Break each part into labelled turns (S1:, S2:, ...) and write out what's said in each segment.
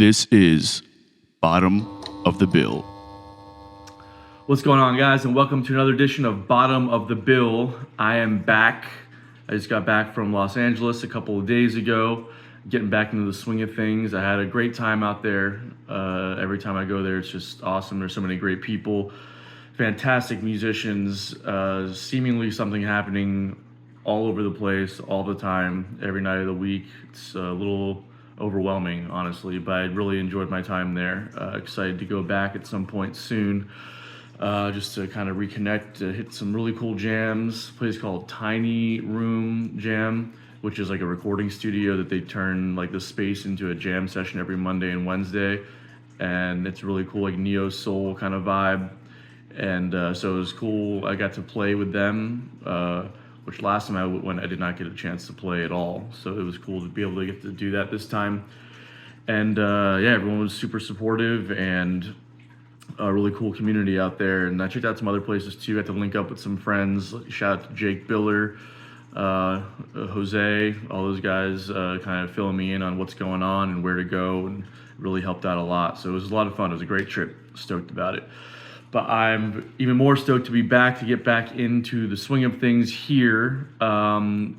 S1: This is Bottom of the Bill.
S2: What's going on, guys, and welcome to another edition of Bottom of the Bill. I am back. I just got back from Los Angeles a couple of days ago, getting back into the swing of things. I had a great time out there. Every time I go there, it's just awesome. There's so many great people, fantastic musicians, seemingly something happening all over the place, all the time, every night of the week. It's a little overwhelming, honestly, but I really enjoyed my time there. Excited to go back at some point soon, just to kind of reconnect, hit some really cool jams. A place called Tiny Room Jam, which is like a recording studio that they turn like the space into a jam session every Monday and Wednesday, and it's really cool, like neo soul kind of vibe. And so it was cool. I got to play with them, which last time I went, I did not get a chance to play at all. So it was cool to be able to get to do that this time. And yeah, everyone was super supportive and a really cool community out there. And I checked out some other places too. I got to link up with some friends. Shout out to Jake Biller, Jose, all those guys kind of filling me in on what's going on and where to go, and really helped out a lot. So it was a lot of fun. It was a great trip. Stoked about it. But I'm even more stoked to be back, to get back into the swing of things here.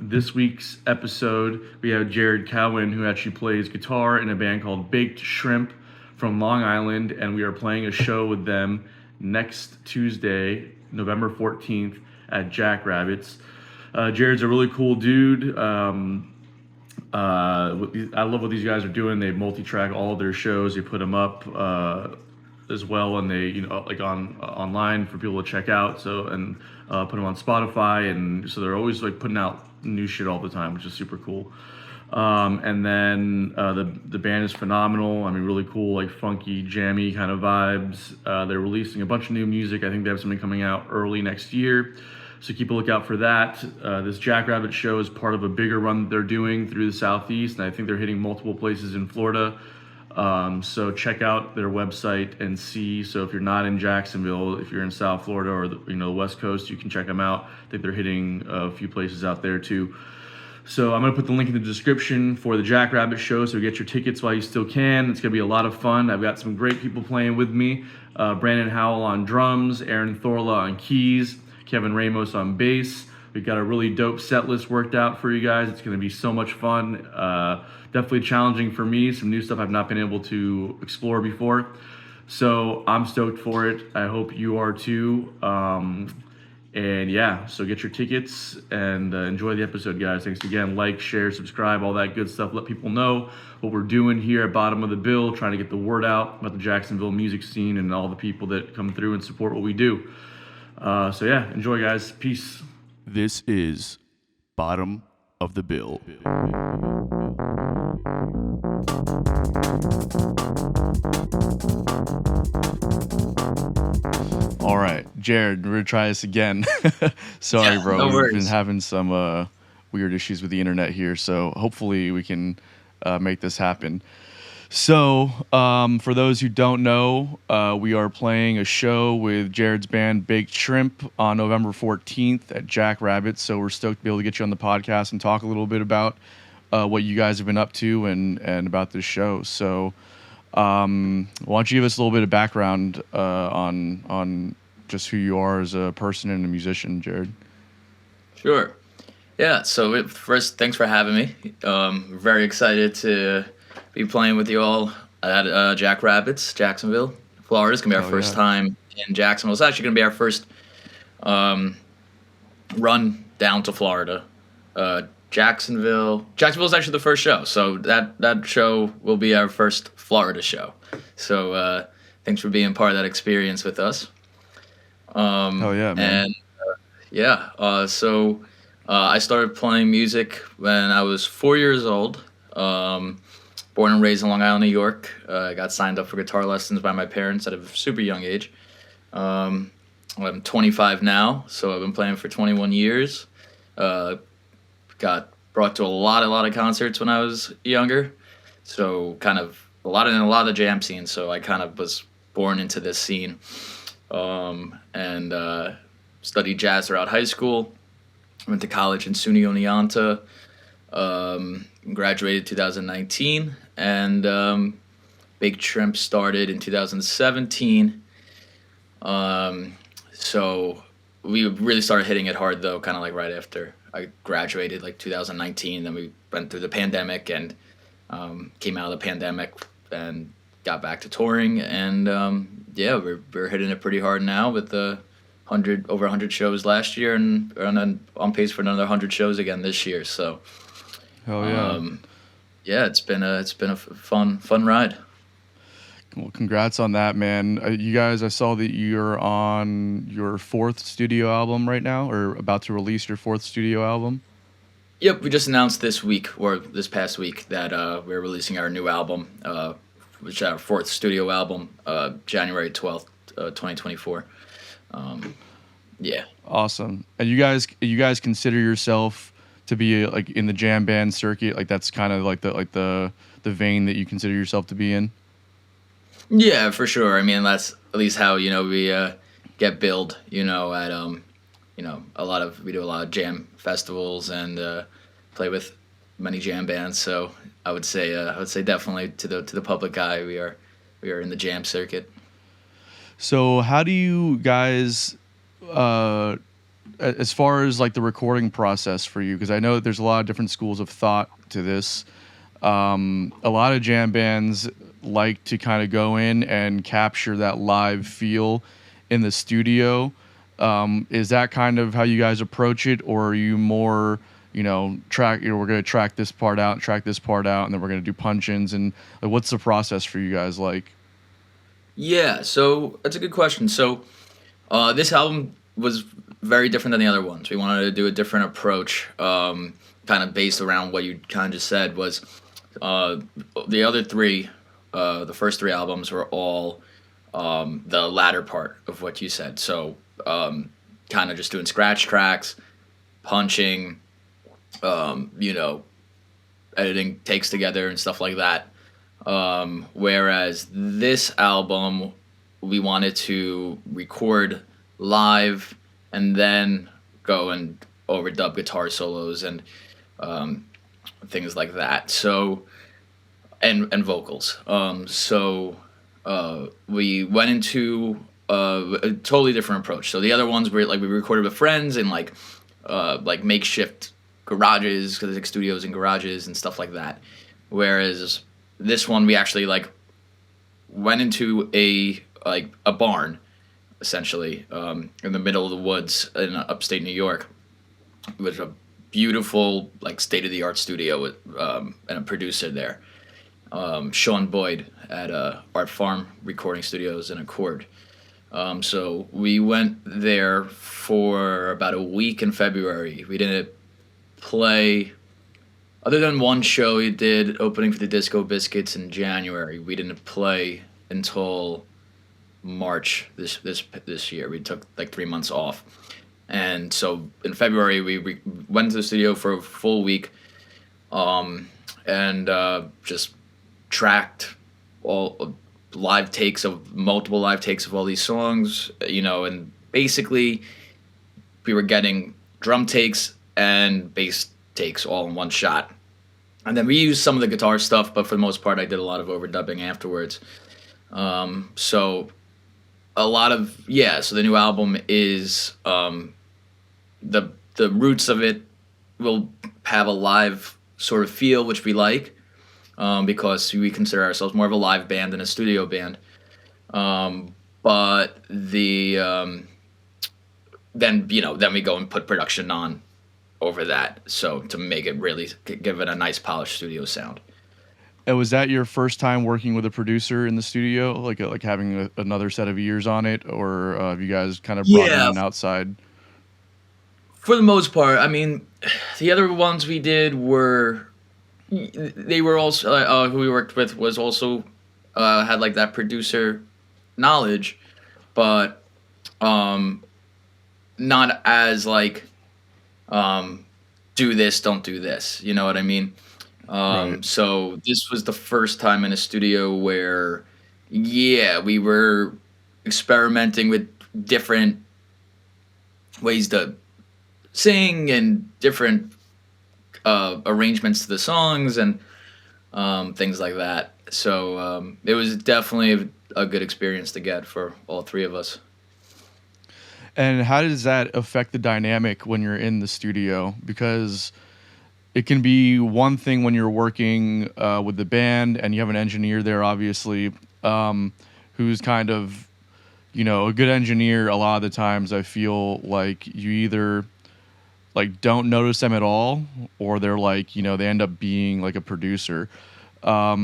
S2: This week's episode, we have Jared Cowen, who actually plays guitar in a band called Baked Shrimp from Long Island, and we are playing a show with them next Tuesday, November 14th at Jackrabbits. Jared's a really cool dude. I love what these guys are doing. They multi-track all of their shows. They put them up as well, and they, like online for people to check out. So, and put them on Spotify, and so they're always like putting out new shit all the time, which is super cool. And then the band is phenomenal. I mean, really cool, like funky, jammy kind of vibes. They're releasing a bunch of new music. I think they have something coming out early next year, so keep a lookout for that. This Jackrabbit show is part of a bigger run that they're doing through the Southeast, and I think they're hitting multiple places in Florida. So check out their website and see. So if you're not in Jacksonville, if you're in South Florida or the West Coast, you can check them out. I think they're hitting a few places out there too. So I'm going to put the link in the description for the Jackrabbit show, so get your tickets while you still can. It's going to be a lot of fun. I've got some great people playing with me. Brandon Howell on drums, Aaron Thorla on keys, Kevin Ramos on bass. We've got a really dope set list worked out for you guys. It's going to be so much fun. Definitely challenging for me. Some new stuff I've not been able to explore before. So I'm stoked for it. I hope you are too. And yeah, so get your tickets and enjoy the episode, guys. Thanks again. Like, share, subscribe, all that good stuff. Let people know what we're doing here at Bottom of the Bill, trying to get the word out about the Jacksonville music scene and all the people that come through and support what we do. So yeah, enjoy, guys. Peace.
S1: This is Bottom of the Bill. All right, Jared, we're gonna try this again. Sorry, bro.
S3: No worries.
S1: We've been having some weird issues with the internet here, so hopefully we can make this happen. So, for those who don't know, we are playing a show with Jared's band Baked Shrimp on November 14th at Jackrabbits. So we're stoked to be able to get you on the podcast and talk a little bit about what you guys have been up to and about this show. So, why don't you give us a little bit of background on just who you are as a person and a musician, Jared?
S3: Sure. Yeah, so first, thanks for having me. Very excited to be playing with you all at Jackrabbits, Jacksonville, Florida. It's going to be our first time in Jacksonville. It's actually going to be our first run down to Florida. Jacksonville is actually the first show, so that show will be our first Florida show. So thanks for being part of that experience with us.
S1: Oh yeah, man.
S3: And so I started playing music when I was 4 years old. Born and raised in Long Island, New York. I got signed up for guitar lessons by my parents at a super young age. I'm 25 now, so I've been playing for 21 years. Got brought to a lot of concerts when I was younger, so kind of a lot of the jam scenes. So I kind of was born into this scene, and studied jazz throughout high school. Went to college in SUNY Oneonta. Graduated 2019, and Big Trimp started in 2017. So we really started hitting it hard though, kind of like right after I graduated, like 2019. Then we went through the pandemic and came out of the pandemic and got back to touring. And yeah, we're hitting it pretty hard now with the over 100 shows last year, and on pace for another 100 shows again this year. So,
S1: Hell yeah.
S3: Yeah, it's been a fun ride.
S1: Well, congrats on that, man. You guys, I saw that you're on your 4th studio album right now, or about to release your 4th studio album.
S3: Yep, we just announced this week or this past week that we're releasing our new album, which is our 4th studio album, January 12th, 2024. Yeah.
S1: Awesome. And you guys consider yourself to be like in the jam band circuit? Like that's kind of like the vein that you consider yourself to be in?
S3: Yeah, for sure. I mean, that's at least how, we get billed, at we do a lot of jam festivals and play with many jam bands. So I would say definitely to the public eye, we are in the jam circuit.
S1: So how do you guys, as far as like the recording process for you, because I know that there's a lot of different schools of thought to this. A lot of jam bands like to kind of go in and capture that live feel in the studio. Is that kind of how you guys approach it, or are you more, we're going to track this part out, and then we're going to do punch-ins, and like, what's the process for you guys like?
S3: Yeah, so that's a good question. So this album was very different than the other ones. We wanted to do a different approach, kind of based around what you kind of just said. Was the other three, the first 3 albums were all the latter part of what you said. So kind of just doing scratch tracks, punching, editing takes together and stuff like that. Whereas this album, we wanted to record live and then go and overdub guitar solos and things like that. So, and vocals. So we went into a totally different approach. So the other ones were like we recorded with friends in like makeshift garages, because there's like studios and garages and stuff like that. Whereas this one, we actually like went into a barn, essentially, in the middle of the woods in upstate New York, with a beautiful like state of the art studio with and a producer there, Sean Boyd at Art Farm Recording Studios in Accord. So we went there for about a week in February. We didn't play. Other than one show we did opening for the Disco Biscuits in January, we didn't play until March this year. We took like 3 months off, and so in February we went to the studio for a full week, and just tracked all multiple live takes of all these songs, and basically we were getting drum takes and bass takes all in one shot. And then we used some of the guitar stuff, but for the most part I did a lot of overdubbing afterwards. So a lot of, so the new album is the roots of it will have a live sort of feel, which we like, because we consider ourselves more of a live band than a studio band. But then we go and put production on over that, so to make it really give it a nice polished studio sound.
S1: And was that your first time working with a producer in the studio, like having another set of ears on it, or have you guys kind of brought in an outside?
S3: For the most part, I mean, the other ones we did were also who we worked with was also had like that producer knowledge, but not as like do this, don't do this, you know what I mean? Right. So this was the first time in a studio where we were experimenting with different ways to sing and different arrangements to the songs and things like that. So it was definitely a good experience to get for all three of us.
S1: And how does that affect the dynamic when you're in the studio? Because it can be one thing when you're working with the band and you have an engineer there, obviously, who's kind of, a good engineer. A lot of the times I feel like you either like don't notice them at all, or they're like, they end up being like a producer. How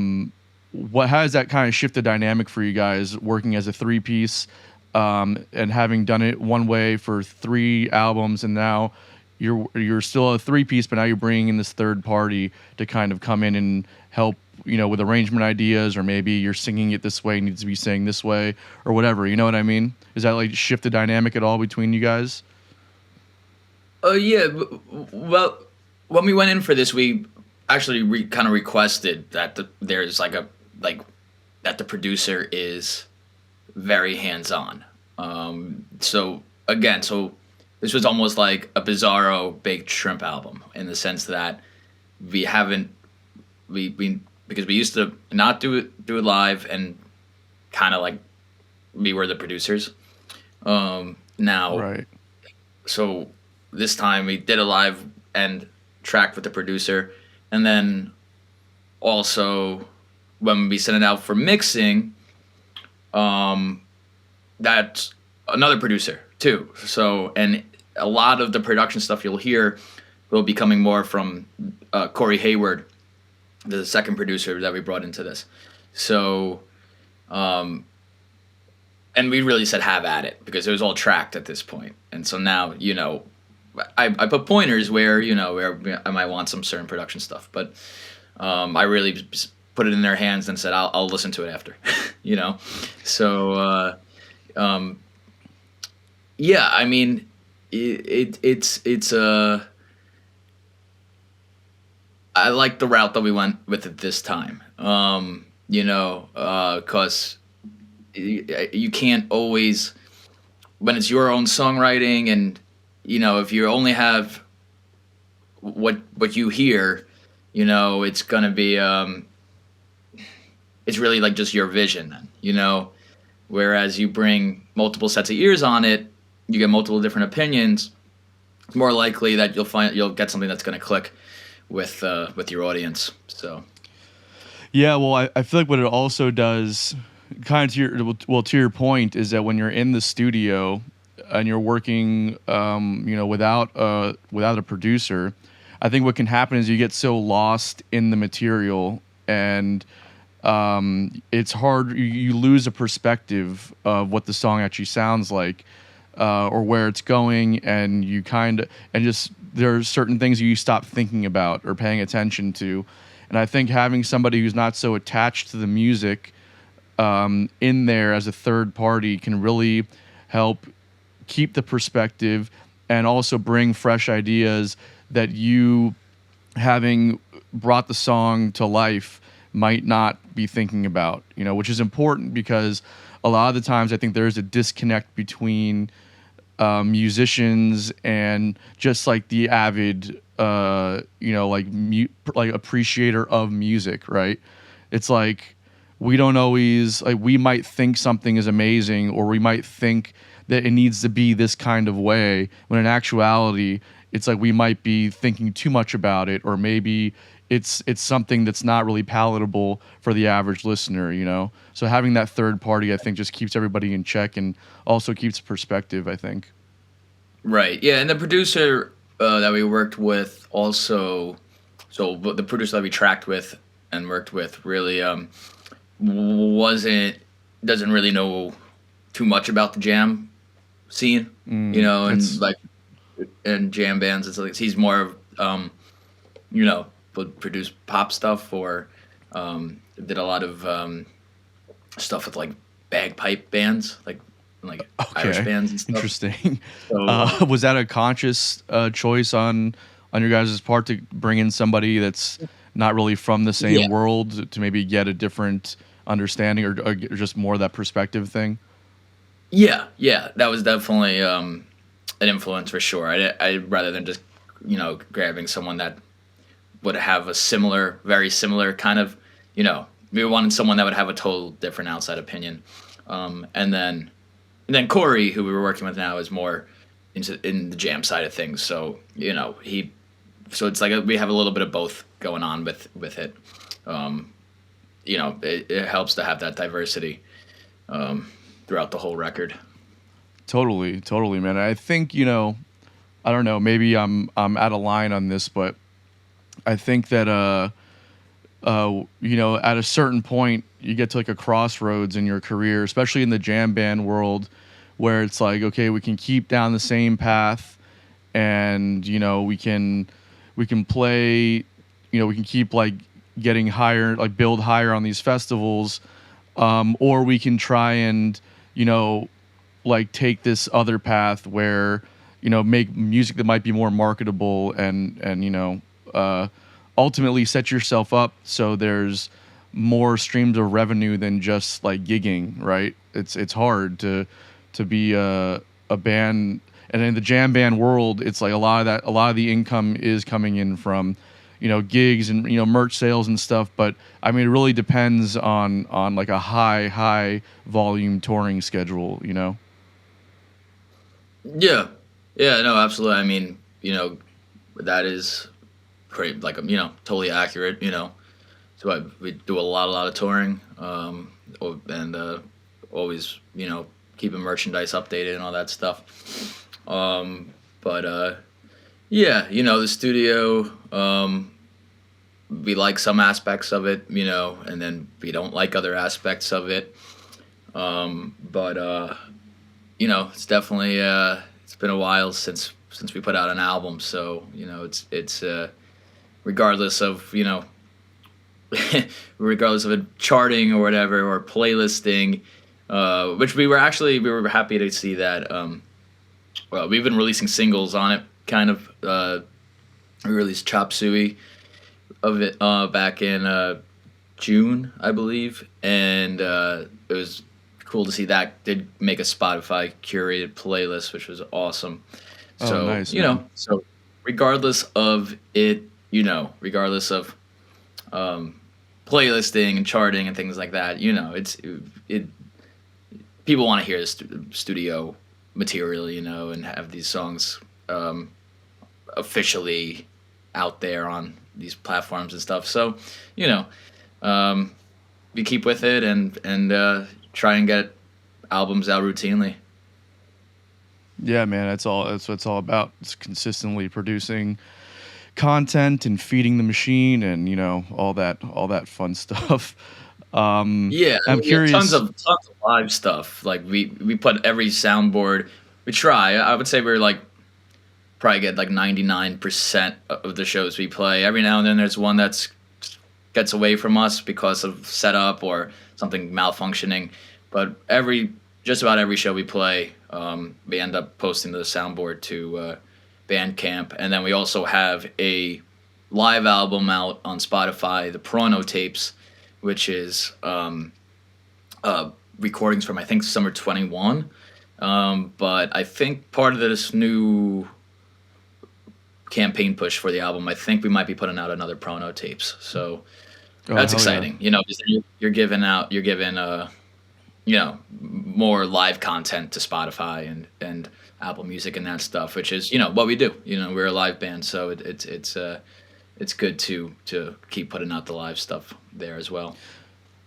S1: does that kind of shift the dynamic for you guys working as a three piece, and having done it one way for 3 albums, and now you're still a three piece, but now you're bringing in this third party to kind of come in and help, with arrangement ideas, or maybe you're singing it this way, needs to be sang this way, or whatever. You know what I mean? Does that like shift the dynamic at all between you guys?
S3: Yeah. Well, when we went in for this, we actually kind of requested that there's like that the producer is very hands on. So again, this was almost like a Bizarro baked shrimp album in the sense that we haven't we because we used to not do it live and kind of like we were the producers. Now,
S1: Right.
S3: so this time we did a live and tracked with the producer, and then also when we sent it out for mixing, that's another producer too. So, and a lot of the production stuff you'll hear will be coming more from Corey Hayward, the second producer that we brought into this. So, and we really said have at it because it was all tracked at this point. And so now, I put pointers where I might want some certain production stuff, but I really just put it in their hands and said I'll listen to it after, So yeah, I mean it's I like the route that we went with it this time, because you can't always, when it's your own songwriting, and if you only have what you hear, it's gonna be it's really like just your vision then, whereas you bring multiple sets of ears on it, you get multiple different opinions, it's more likely that you'll get something that's gonna click with your audience. So
S1: Yeah, well, I feel like what it also does, kind of to your point, is that when you're in the studio and you're working, without a producer, I think what can happen is you get so lost in the material, and it's hard. You lose a perspective of what the song actually sounds like, or where it's going, and just there are certain things you stop thinking about or paying attention to. And I think having somebody who's not so attached to the music in there as a third party can really help keep the perspective and also bring fresh ideas that you, having brought the song to life, might not be thinking about, which is important, because a lot of the times I think there is a disconnect between musicians and just like the avid, like appreciator of music, right? It's like we don't always, like, we might think something is amazing, or we might think that it needs to be this kind of way, when in actuality it's like we might be thinking too much about it, or maybe it's something that's not really palatable for the average listener. So having that third party, I think, just keeps everybody in check and also keeps perspective, I think.
S3: right, yeah, and the producer that we worked with also, so the producer that we tracked with and worked with really doesn't really know too much about the jam scene, and like and jam bands. It's like he's more of would produce pop stuff, or did a lot of stuff with like bagpipe bands, like Irish bands and stuff.
S1: Interesting.
S3: So,
S1: Was that a conscious choice on your guys' part to bring in somebody that's not really from the same
S3: Yeah.
S1: world, to maybe get a different understanding, or just more of that perspective thing?
S3: yeah, that was definitely an influence for sure. I rather than just grabbing someone that would have a very similar kind of we wanted someone that would have a total different outside opinion. And then Corey, who we were working with now, is more in the jam side of things. So so it's like we have a little bit of both going on with it. It helps to have that diversity throughout the whole record.
S1: Totally, man. I think, I don't know, maybe I'm out of line on this, but I think that at a certain point you get to like a crossroads in your career, especially in the jam band world, where it's like, okay, we can keep down the same path, and we can play, we can keep like getting higher, like build higher on these festivals, or we can try and like take this other path where make music that might be more marketable and ultimately set yourself up so there's more streams of revenue than just like gigging, right? It's hard to be a band, and in the jam band world, it's like a lot of the income is coming in from gigs and merch sales and stuff. But I mean, it really depends on like a high volume touring schedule.
S3: Yeah, no, absolutely. I mean, that is great, like totally accurate. So we do a lot of touring, and always keeping merchandise updated and all that stuff. The studio, we like some aspects of it, and then we don't like other aspects of it. It's definitely it's been a while since we put out an album, so it's regardless of regardless of it charting or whatever or playlisting, which we were happy to see that. We've been releasing singles on it, kind of. We released Chop Suey of it back in June, I believe, and it was cool to see that did make a Spotify curated playlist, which was awesome. So
S1: nice,
S3: so regardless of it, regardless of playlisting and charting and things like that, people want to hear the studio material, and have these songs officially out there on these platforms and stuff. So, we keep with it and try and get albums out routinely.
S1: Yeah, man, that's what it's all about. It's consistently producing content and feeding the machine and all that fun stuff. I'm curious.
S3: Tons of live stuff. Like we put every soundboard. We try. I would say we're like probably get like 99% of the shows we play. Every now and then there's one that's gets away from us because of setup or something malfunctioning. But just about every show we play, we end up posting the soundboard to Bandcamp, and then we also have a live album out on Spotify, the Prono Tapes, which is recordings from I think summer 21. But I think part of this new campaign push for the album, I think we might be putting out another Prono Tapes. So that's exciting.
S1: Yeah.
S3: Because you're giving more live content to Spotify and Apple Music and that stuff, which is what we do. We're a live band, so it's good to keep putting out the live stuff there as well.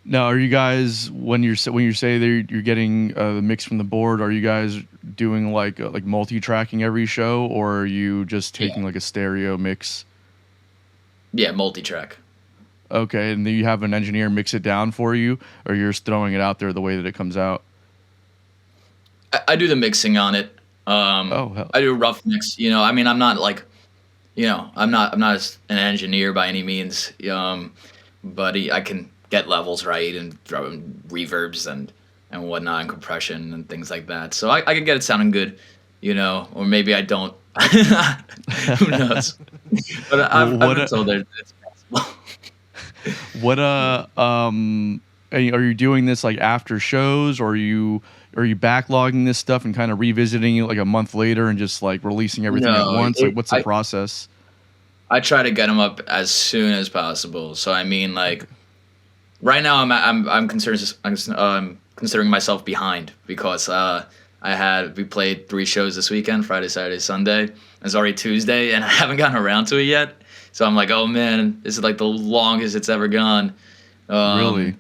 S1: Now, are you guys when you say that you're getting the mix from the board? Are you guys doing like multi-tracking every show, or are you just taking like a stereo mix?
S3: Yeah, multi-track.
S1: Okay, and then you have an engineer mix it down for you, or you're just throwing it out there the way that it comes out?
S3: I do the mixing on it. I do a rough mix. I mean, I'm not like, I'm not an engineer by any means. But I can get levels right and throw in reverbs and whatnot and compression and things like that. So I can get it sounding good, or maybe I don't. Who knows? But I've been told that it's possible.
S1: Are you doing this like after shows, or are you backlogging this stuff and kind of revisiting it like a month later and just like releasing everything at once? Like, what's the process?
S3: I try to get them up as soon as possible. So I mean, like, right now I'm considering myself behind because we played 3 shows this weekend, Friday, Saturday, Sunday. It's already Tuesday, and I haven't gotten around to it yet. So I'm like, oh man, this is like the longest it's ever gone.
S1: Really?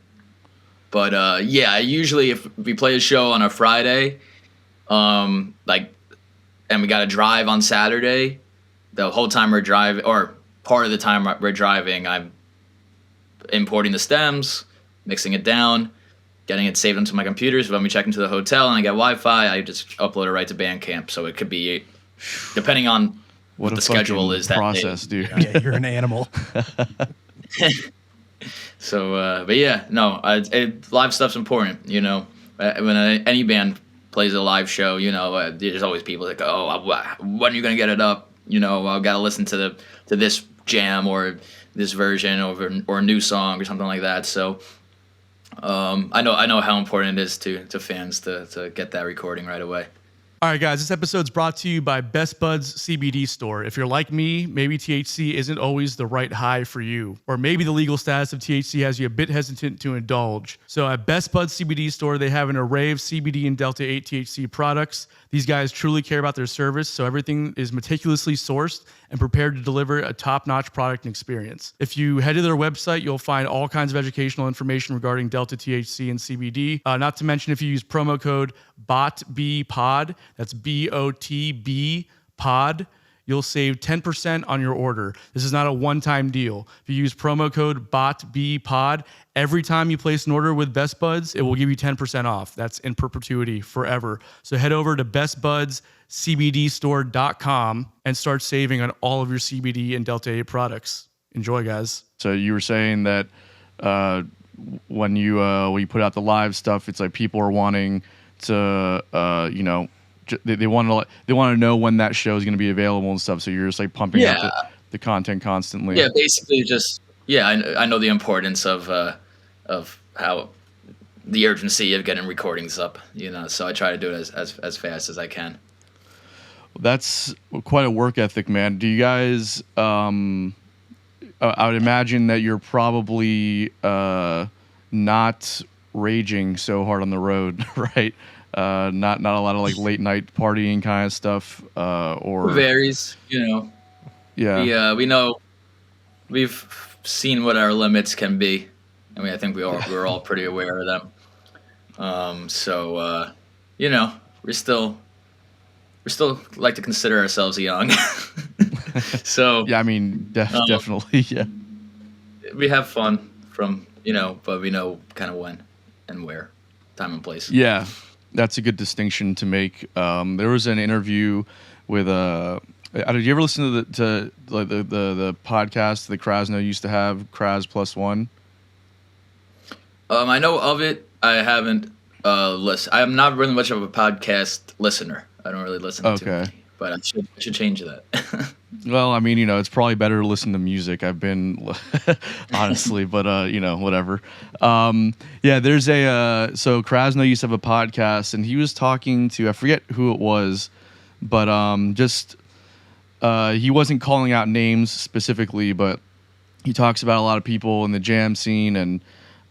S3: But yeah, usually if we play a show on a Friday, and we got to drive on Saturday, the whole time we're driving, or part of the time we're driving, I'm importing the stems, mixing it down, getting it saved onto my computer. So when we check into the hotel and I get Wi-Fi, I just upload it right to Bandcamp. So it could be, depending on what the schedule is that
S1: process,
S3: day.
S1: Dude.
S4: Yeah, you're an animal.
S3: So, but yeah, no, live stuff's important. You know, when any band plays a live show, you know, there's always people that go, "Oh, when are you gonna get it up?" You know, I've got to listen to this jam or this version or a new song or something like that. So, I know how important it is to fans to get that recording right away.
S5: All right, guys, this episode's brought to you by Best Buds CBD Store. If you're like me, maybe THC isn't always the right high for you, or maybe the legal status of THC has you a bit hesitant to indulge. So at Best Buds CBD Store, they have an array of CBD and Delta 8 THC products. These guys truly care about their service, so everything is meticulously sourced and prepared to deliver a top-notch product and experience. If you head to their website, you'll find all kinds of educational information regarding Delta THC and CBD. Not to mention, if you use promo code BotBPod, that's BOTB pod, you'll save 10% on your order. This is not a one-time deal. If you use promo code BotBPod, every time you place an order with Best Buds, it will give you 10% off. That's in perpetuity, forever. So head over to bestbudscbdstore.com and start saving on all of your CBD and Delta 8 products. Enjoy, guys.
S1: So you were saying that when you put out the live stuff, it's like people are wanting to, they want to know when that show is going to be available and stuff. So you're just like pumping out the content constantly.
S3: Yeah, basically I know the importance of how the urgency of getting recordings up, you know, so I try to do it as fast as I can.
S1: That's quite a work ethic, man. Do you guys, I would imagine that you're probably not raging so hard on the road, right? Not a lot of like late night partying kind of stuff, or
S3: it varies, you know.
S1: Yeah.
S3: We know we've seen what our limits can be. I mean, I think we're all pretty aware of them. So you know, we're still like to consider ourselves young. So
S1: yeah, I mean, definitely, yeah.
S3: We have fun but we know kind of when and where, time and place.
S1: Yeah, that's a good distinction to make. There was an interview with did you ever listen to the podcast that Krasno used to have, Kraz Plus One?
S3: I know of it. I haven't listened. I'm not really much of a podcast listener. I don't really listen to it, but I should change that.
S1: Well, I mean, you know, it's probably better to listen to music. I've been, honestly, but, whatever. Yeah, there's so Krasno used to have a podcast, and he was talking to, I forget who it was, but he wasn't calling out names specifically, but he talks about a lot of people in the jam scene and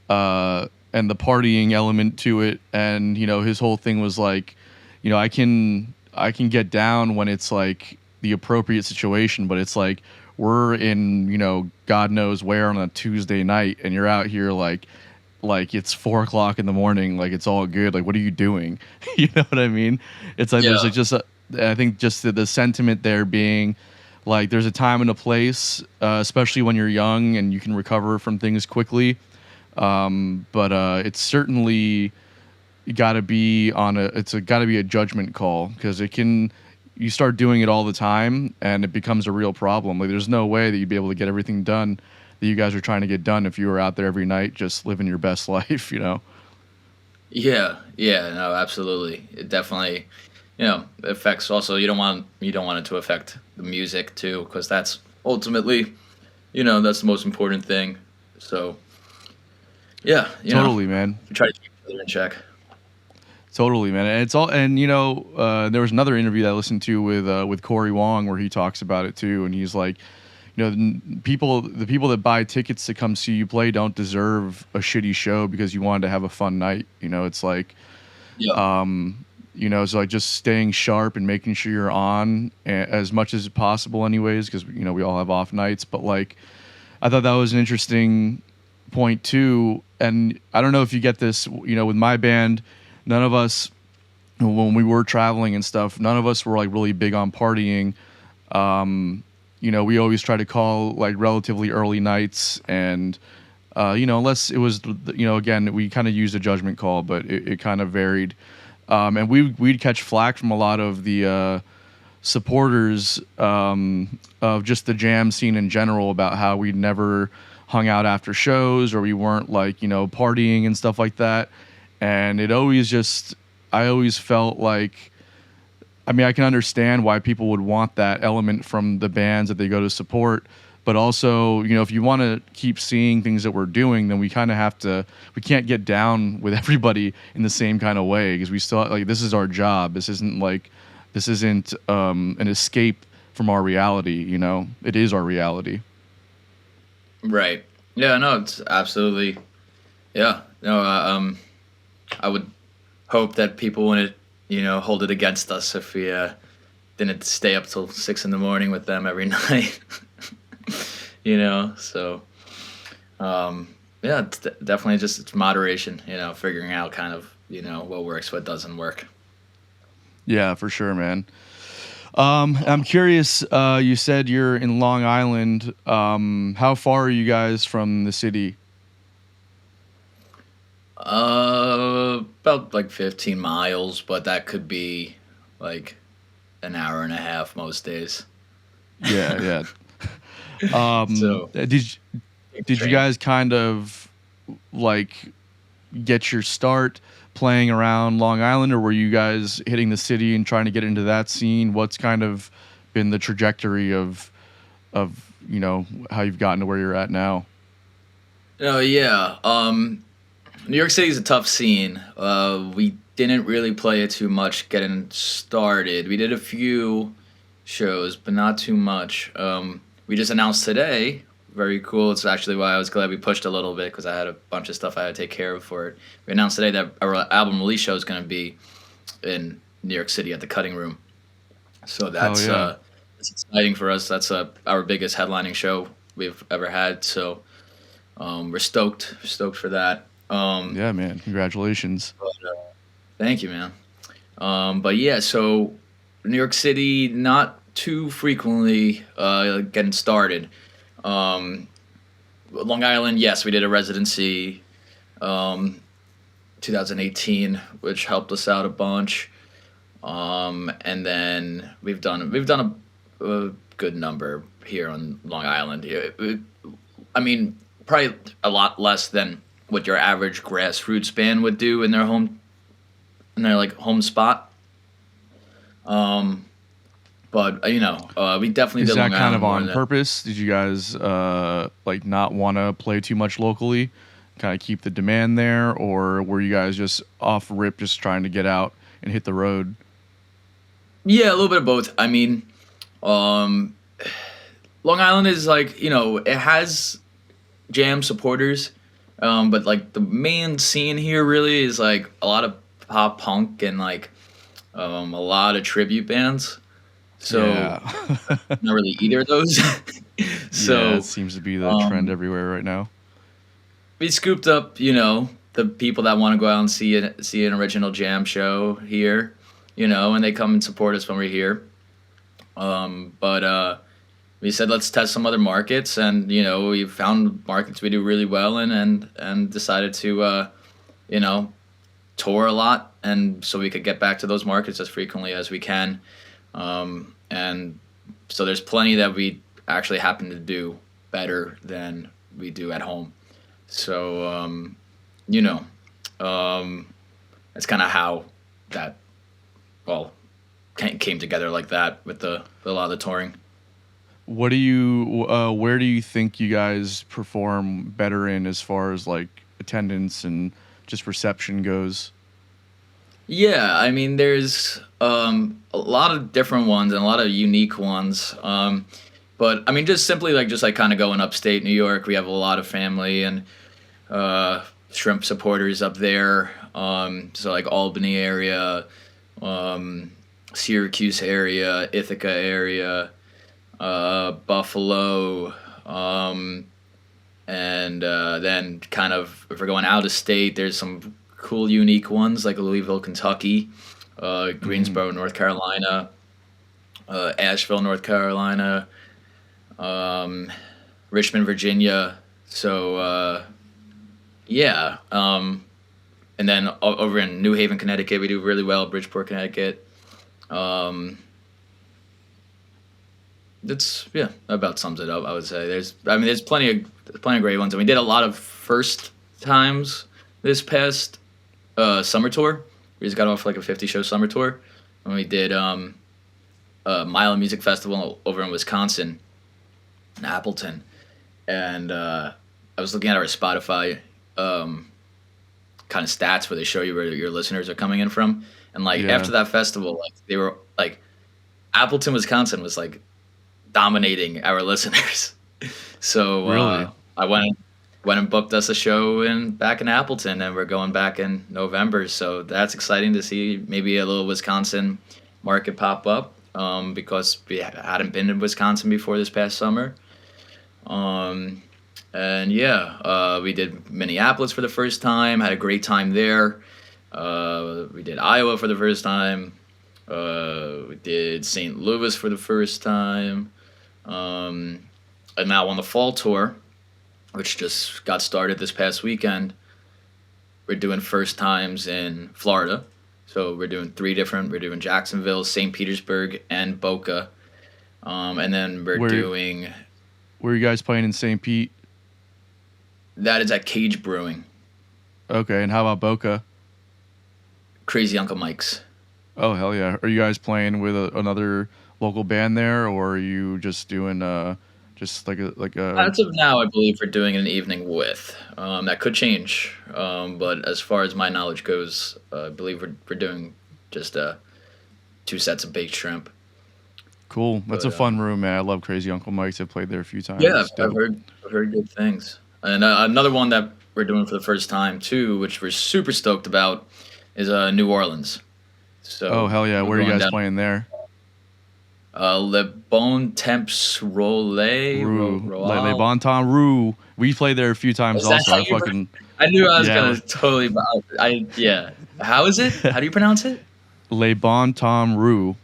S1: the partying element to it. And, you know, his whole thing was like, you know, I can get down when it's like the appropriate situation, but it's like we're in, you know, God knows where on a Tuesday night, and you're out here like it's 4 o'clock in the morning, like it's all good. Like, what are you doing? You know what I mean? It's like there's like I think just the sentiment there being like there's a time and a place, especially when you're young and you can recover from things quickly. But it's certainly got to be a judgment call, because you start doing it all the time and it becomes a real problem. Like, there's no way that you'd be able to get everything done that you guys are trying to get done if you were out there every night just living your best life, you know?
S3: Yeah, no, absolutely. It definitely, you know, affects. Also, you don't want it to affect the music too, because that's ultimately, you know, that's the most important thing. So, yeah,
S1: totally, man.
S3: We try to keep each other in check.
S1: Totally, man. And it's all, and you know, there was another interview that I listened to with Corey Wong where he talks about it too, and he's like, the people that buy tickets to come see you play don't deserve a shitty show because you wanted to have a fun night. It's like,
S3: Yeah.
S1: it's like just staying sharp and making sure you're on as much as possible anyways, because, we all have off nights. But like, I thought that was an interesting point too. And I don't know if you get this, with my band, none of us, when we were traveling and stuff, none of us were like really big on partying. We always try to call like relatively early nights, and unless it was, again, we kind of used a judgment call, but it kind of varied. And we'd catch flack from a lot of the supporters of just the jam scene in general about how we never hung out after shows, or we weren't like, partying and stuff like that. And I always felt like, I mean, I can understand why people would want that element from the bands that they go to support, but also, if you want to keep seeing things that we're doing, then we can't get down with everybody in the same kind of way, because we still, like, this is our job. This isn't an escape from our reality. It is our reality.
S3: Right. Yeah, no, it's absolutely, yeah. No, I would hope that people wouldn't, hold it against us if we didn't stay up till 6 a.m. with them every night. So yeah, it's definitely just it's moderation, figuring out kind of, what works, what doesn't work.
S1: Yeah, for sure, man. I'm curious, you said you're in Long Island. How far are you guys from the city?
S3: About like 15 miles, but that could be like an hour and a half most days.
S1: Yeah, yeah.
S3: So
S1: Did you guys kind of like get your start playing around Long Island, or were you guys hitting the city and trying to get into that scene? What's kind of been the trajectory of how you've gotten to where you're at now?
S3: Oh yeah. New York City is a tough scene. We didn't really play it too much getting started. We did a few shows, but not too much. We just announced today. Very cool. It's actually why I was glad we pushed a little bit, because I had a bunch of stuff I had to take care of for it. We announced today that our album release show is going to be in New York City at the Cutting Room. So that's it's exciting for us. That's our biggest headlining show we've ever had. So we're stoked for that.
S1: Yeah, man. Congratulations.
S3: Thank you, man. But yeah, so New York City, not too frequently getting started. Long Island, yes, we did a residency 2018, which helped us out a bunch. And then we've done a good number here on Long Island. I mean, probably a lot less than what your average grassroots band would do in their home spot. But we definitely
S1: Is
S3: did
S1: that
S3: Long
S1: kind
S3: Island
S1: of
S3: more
S1: on
S3: than-
S1: purpose? Did you guys like not want to play too much locally, kind of keep the demand there, or were you guys just off rip, just trying to get out and hit the road?
S3: Yeah, a little bit of both. I mean, Long Island is like, it has jam supporters, but like the main scene here really is like a lot of pop punk and like a lot of tribute bands. So
S1: Yeah.
S3: not really either of those. So
S1: Yeah, it seems to be the trend everywhere right now.
S3: we scooped up, the people that want to go out and see an original jam show here, and they come and support us when we're here. But we said let's test some other markets, and we found markets we do really well in, and decided to tour a lot, and so we could get back to those markets as frequently as we can. And so there's plenty that we actually happen to do better than we do at home. So it's kind of how that came together like that with a lot of the touring.
S1: Where do you think you guys perform better in as far as like attendance and just reception goes?
S3: Yeah, I mean, there's a lot of different ones and a lot of unique ones. But I mean, just simply just kind of going upstate New York. We have a lot of family and shrimp supporters up there. So like Albany area, Syracuse area, Ithaca area, Buffalo, and then kind of if we're going out of state, there's some cool, unique ones like Louisville, Kentucky, Greensboro, North Carolina, Asheville, North Carolina, Richmond, Virginia. So yeah, and then over in New Haven, Connecticut, we do really well. Bridgeport, Connecticut. That about sums it up. I would say there's plenty of great ones, and we did a lot of first times this past summer tour. We just got off like a 50-show summer tour, and we did Mile Music Festival over in Wisconsin, in Appleton, and I was looking at our Spotify kind of stats where they show you where your listeners are coming in from, and after that festival, like they were like Appleton, Wisconsin was like dominating our listeners. So
S1: Really?
S3: I went and booked us a show back in Appleton, and we're going back in November. So that's exciting to see maybe a little Wisconsin market pop up because we hadn't been in Wisconsin before this past summer. And we did Minneapolis for the first time, had a great time there. We did Iowa for the first time. We did St. Louis for the first time. And now on the fall tour, which just got started this past weekend, we're doing first times in Florida. So we're doing we're doing Jacksonville, St. Petersburg, and Boca. And then we're doing...
S1: Where are you guys playing in St. Pete?
S3: That is at Cage Brewing.
S1: Okay, and how about Boca?
S3: Crazy Uncle Mike's.
S1: Oh, hell yeah. Are you guys playing with another local band there, or are you just doing just like a
S3: As of now, I believe we're doing an evening with. That could change, but as far as my knowledge goes, I believe we're doing just 2 sets of baked shrimp.
S1: Cool. That's a fun room, man. I love Crazy Uncle Mike's. I've played there a few times.
S3: Yeah, I've heard good things. And another one that we're doing for the first time too, which we're super stoked about, is New Orleans. So
S1: oh hell yeah! Where are you guys playing there?
S3: Le Bon Temps Roulé.
S1: Le Bon Temps Roux. We played there a few times also.
S3: I knew I was gonna totally. How is it? How do you pronounce it?
S1: Le Bon Temps Roux.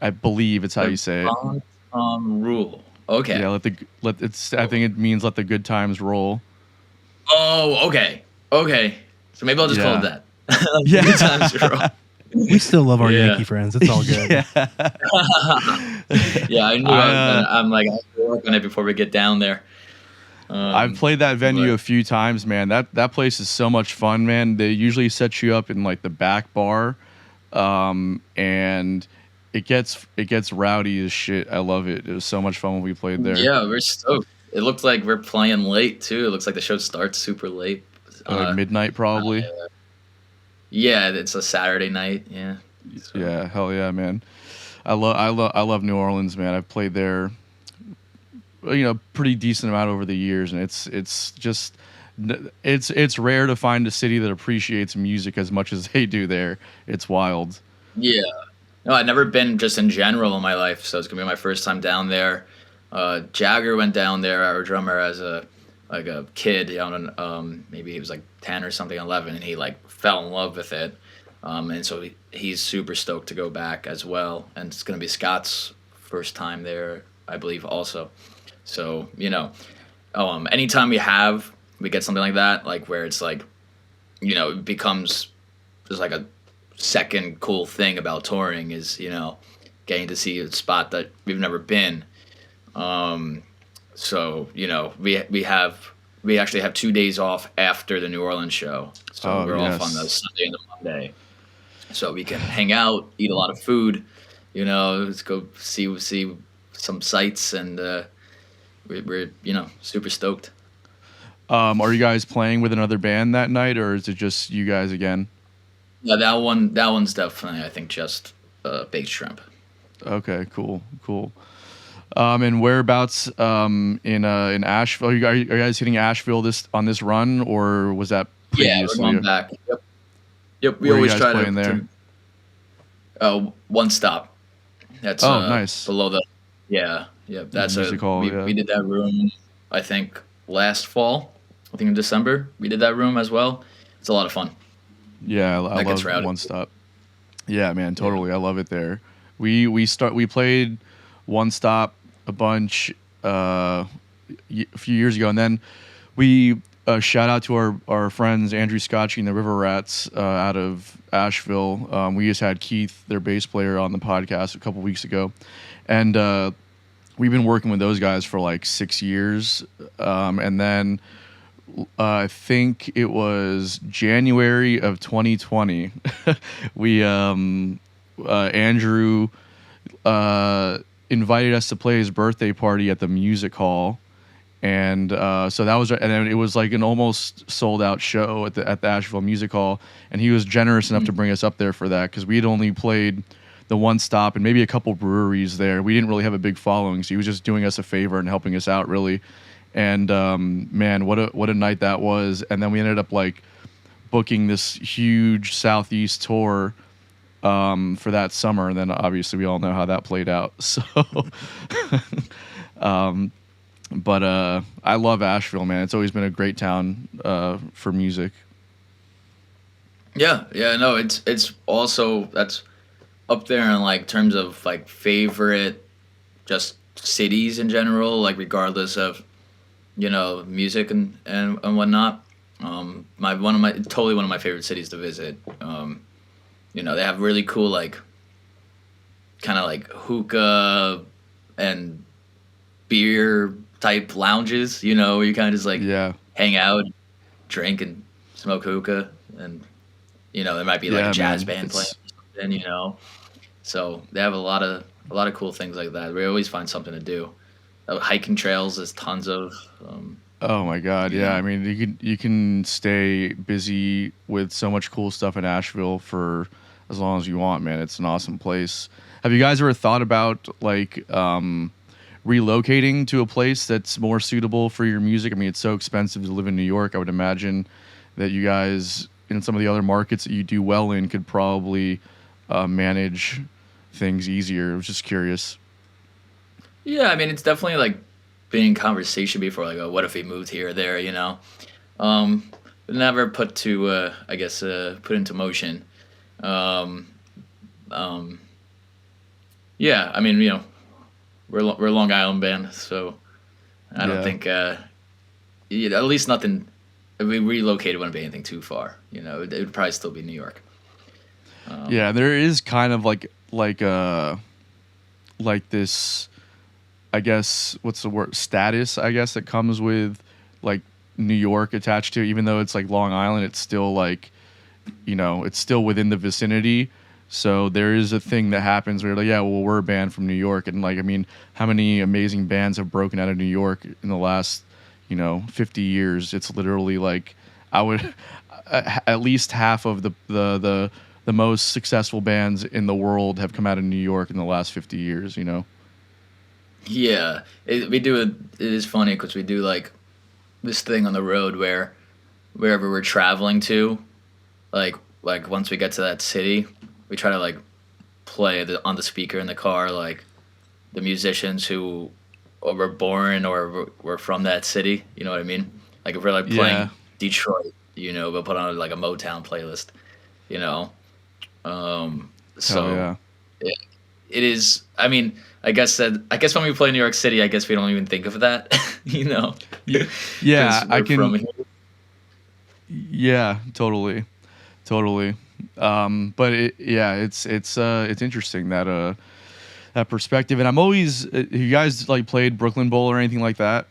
S1: I believe it's how you say it.
S3: Bon Temps Roux. Okay.
S1: Yeah. I think it means let the good times roll.
S3: Oh, okay. So maybe I'll just call it that.
S1: Yeah.
S3: Good times roll.
S4: We still love our Yankee friends. It's all good.
S3: Yeah, I knew. I'm like, I'll work on it before we get down there.
S1: I've played that venue a few times, man. That place is so much fun, man. They usually set you up in like the back bar, and it gets rowdy as shit. I love it. It was so much fun when we played there.
S3: Yeah, we're stoked. It looked like we're playing late too. It looks like the show starts super late.
S1: Like midnight probably.
S3: Yeah, it's a Saturday night. Yeah. So.
S1: Yeah, hell yeah, man. I love New Orleans, man. I've played there, pretty decent amount over the years, and it's rare to find a city that appreciates music as much as they do there. It's wild.
S3: Yeah. No, I've never been just in general in my life, so it's gonna be my first time down there. Jager went down there, our drummer, as a kid, maybe he was like 10 or something, 11, and he like fell in love with it. And so he's super stoked to go back as well. And it's going to be Scott's first time there, I believe, also. So, anytime we get something like that, like where it's like, it becomes just like a second cool thing about touring is, getting to see a spot that we've never been. So, we actually have 2 days off after the New Orleans show. So we're off on the Sunday and the Monday. So we can hang out, eat a lot of food, let's go see some sights, and we're super stoked.
S1: Are you guys playing with another band that night, or is it just you guys again?
S3: Yeah, that one's definitely, I think, just baked shrimp.
S1: Okay, cool. And whereabouts in Asheville? Are you guys hitting Asheville on this run, or was that previously?
S3: Yeah, we're going back. Yep. We
S1: Where are you
S3: always
S1: guys
S3: try
S1: playing there?
S3: One stop. That's
S1: nice.
S3: below the. Yeah. That's
S1: Music hall,
S3: we did that room. I think last fall. I think in December we did that room as well. It's a lot of fun.
S1: Yeah, I love One Stop. Yeah, man, totally. I love it there. We played One Stop a bunch a few years ago, and then we shout out to our friends Andrew Scotchy and the River Rats out of Asheville. We just had Keith, their bass player, on the podcast a couple weeks ago, and we've been working with those guys for like 6 years, and then I think it was January of 2020. we Andrew invited us to play his birthday party at the music hall, and so that was, and then it was like an almost sold out show at the Asheville Music Hall, and he was generous enough to bring us up there for that because we had only played the One Stop and maybe a couple breweries there. We didn't really have a big following, so he was just doing us a favor and helping us out really. And man, what a night that was! And then we ended up like booking this huge Southeast tour for that summer, and then obviously we all know how that played out. So, but I love Asheville, man. It's always been a great town for music.
S3: Yeah, no, it's also that's up there in like terms of like favorite just cities in general, like regardless of music and whatnot. One of my favorite cities to visit. They have really cool like kind of like hookah and beer type lounges. Where you kind of just like hang out, drink, and smoke hookah, and there might be like a jazz band playing. So they have a lot of cool things like that. We always find something to do. Hiking trails, there's tons of.
S1: Oh my God, yeah. I mean, you can stay busy with so much cool stuff in Asheville for as long as you want, man. It's an awesome place. Have you guys ever thought about like relocating to a place that's more suitable for your music? I mean, it's so expensive to live in New York. I would imagine that you guys in some of the other markets that you do well in could probably manage things easier. I was just curious.
S3: Yeah, I mean, it's definitely like been in conversation before, like, oh, what if we moved here or there, but never put into motion. Yeah, I mean, we're a Long Island band, so I don't think, at least nothing, if we relocated, wouldn't be anything too far, it would probably still be New York.
S1: Yeah, there is kind of like this, I guess, what's the word? Status, I guess, that comes with like New York attached to it. Even though it's like Long Island, it's still like, it's still within the vicinity. So there is a thing that happens where you're like, yeah, well, we're a band from New York. And like, I mean, how many amazing bands have broken out of New York in the last, 50 years? It's literally like, I would, at least half of the most successful bands in the world have come out of New York in the last 50 years,
S3: Yeah, it is funny because we do like this thing on the road where wherever we're traveling to, like once we get to that city, we try to like play on the speaker in the car, like the musicians who were born or were from that city. You know what I mean? Like if we're like playing Detroit, we'll put on like a Motown playlist, So it is. I mean, I guess when we play New York City, I guess we don't even think of that,
S1: Yeah, I can. Yeah, totally. But it's interesting that that perspective. And I'm always. You guys like played Brooklyn Bowl or anything like that?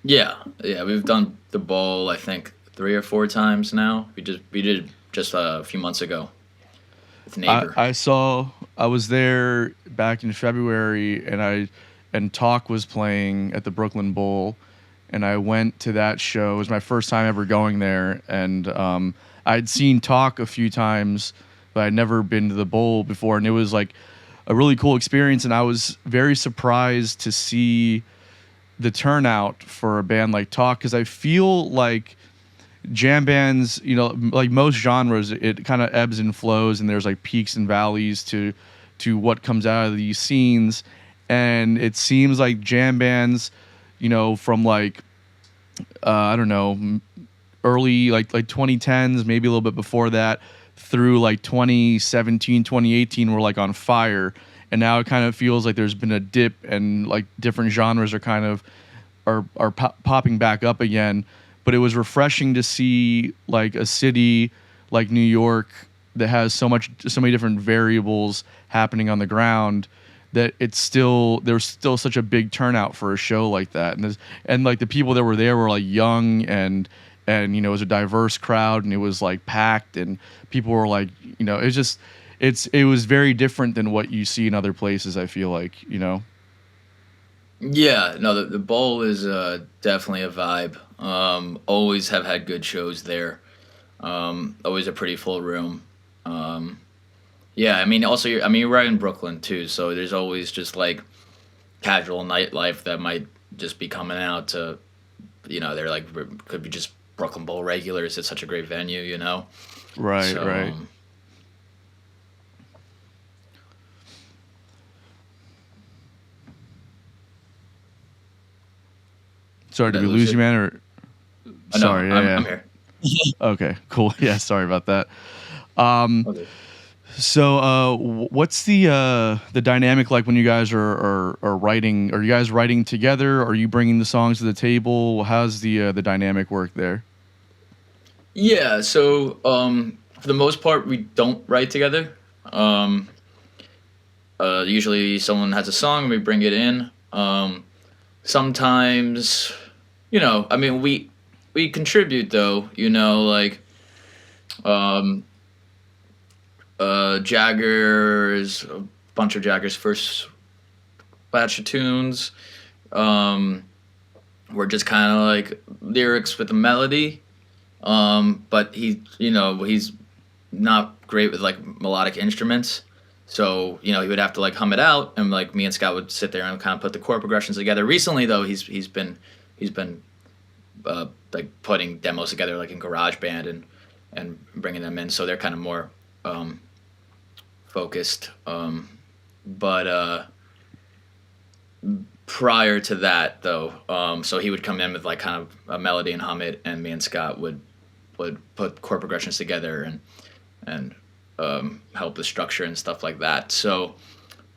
S3: Yeah, we've done the Bowl I think 3 or 4 times now. We did just a few months ago. With Neighbor.
S1: I was there back in February, and Talk was playing at the Brooklyn Bowl, and I went to that show. It was my first time ever going there, and I'd seen Talk a few times, but I'd never been to the Bowl before, and it was like a really cool experience, and I was very surprised to see the turnout for a band like Talk, because I feel like jam bands, you know, like most genres, it kind of ebbs and flows, and there's like peaks and valleys to what comes out of these scenes. And it seems like jam bands, you know, from like I don't know, early like 2010s, maybe a little bit before that, through like 2017, 2018, were like on fire. And now it kind of feels like there's been a dip, and like different genres are kind of popping back up again. But it was refreshing to see like a city like New York that has so many different variables happening on the ground, that there's still such a big turnout for a show like that. And like the people that were there were like young, and you know, it was a diverse crowd, and it was like packed, and people were like, you know, it was very different than what you see in other places, I feel like, you know.
S3: Yeah, no, the bowl is definitely a vibe. Always have had good shows there. Always a pretty full room. Yeah, I mean, also, you're right in Brooklyn too, so there's always just like casual nightlife that might just be coming out to, you know, they're like, could be just Brooklyn Bowl regulars. It's such a great venue, you know.
S1: Right,
S3: So,
S1: right. Sorry, did we lose you, man? Or sorry,
S3: no,
S1: yeah,
S3: I'm here.
S1: Okay, cool. Yeah, sorry about that.
S3: Okay.
S1: So, what's the dynamic like when you guys are writing? Are you guys writing together? Are you bringing the songs to the table? How's the dynamic work there?
S3: Yeah, so for the most part, we don't write together. Usually, someone has a song and we bring it in. Sometimes, you know, I mean, we contribute though. You know, like Jager is a bunch of Jager's first batch of tunes. We're just kind of like lyrics with a melody. But he's not great with like melodic instruments. So, you know, he would have to like hum it out, and like me and Scott would sit there and kind of put the chord progressions together. Recently though, he's been like putting demos together like in GarageBand and bringing them in, so they're kind of more focused. But prior to that though, so he would come in with like kind of a melody and hum it, and me and Scott would put chord progressions together and help the structure and stuff like that. So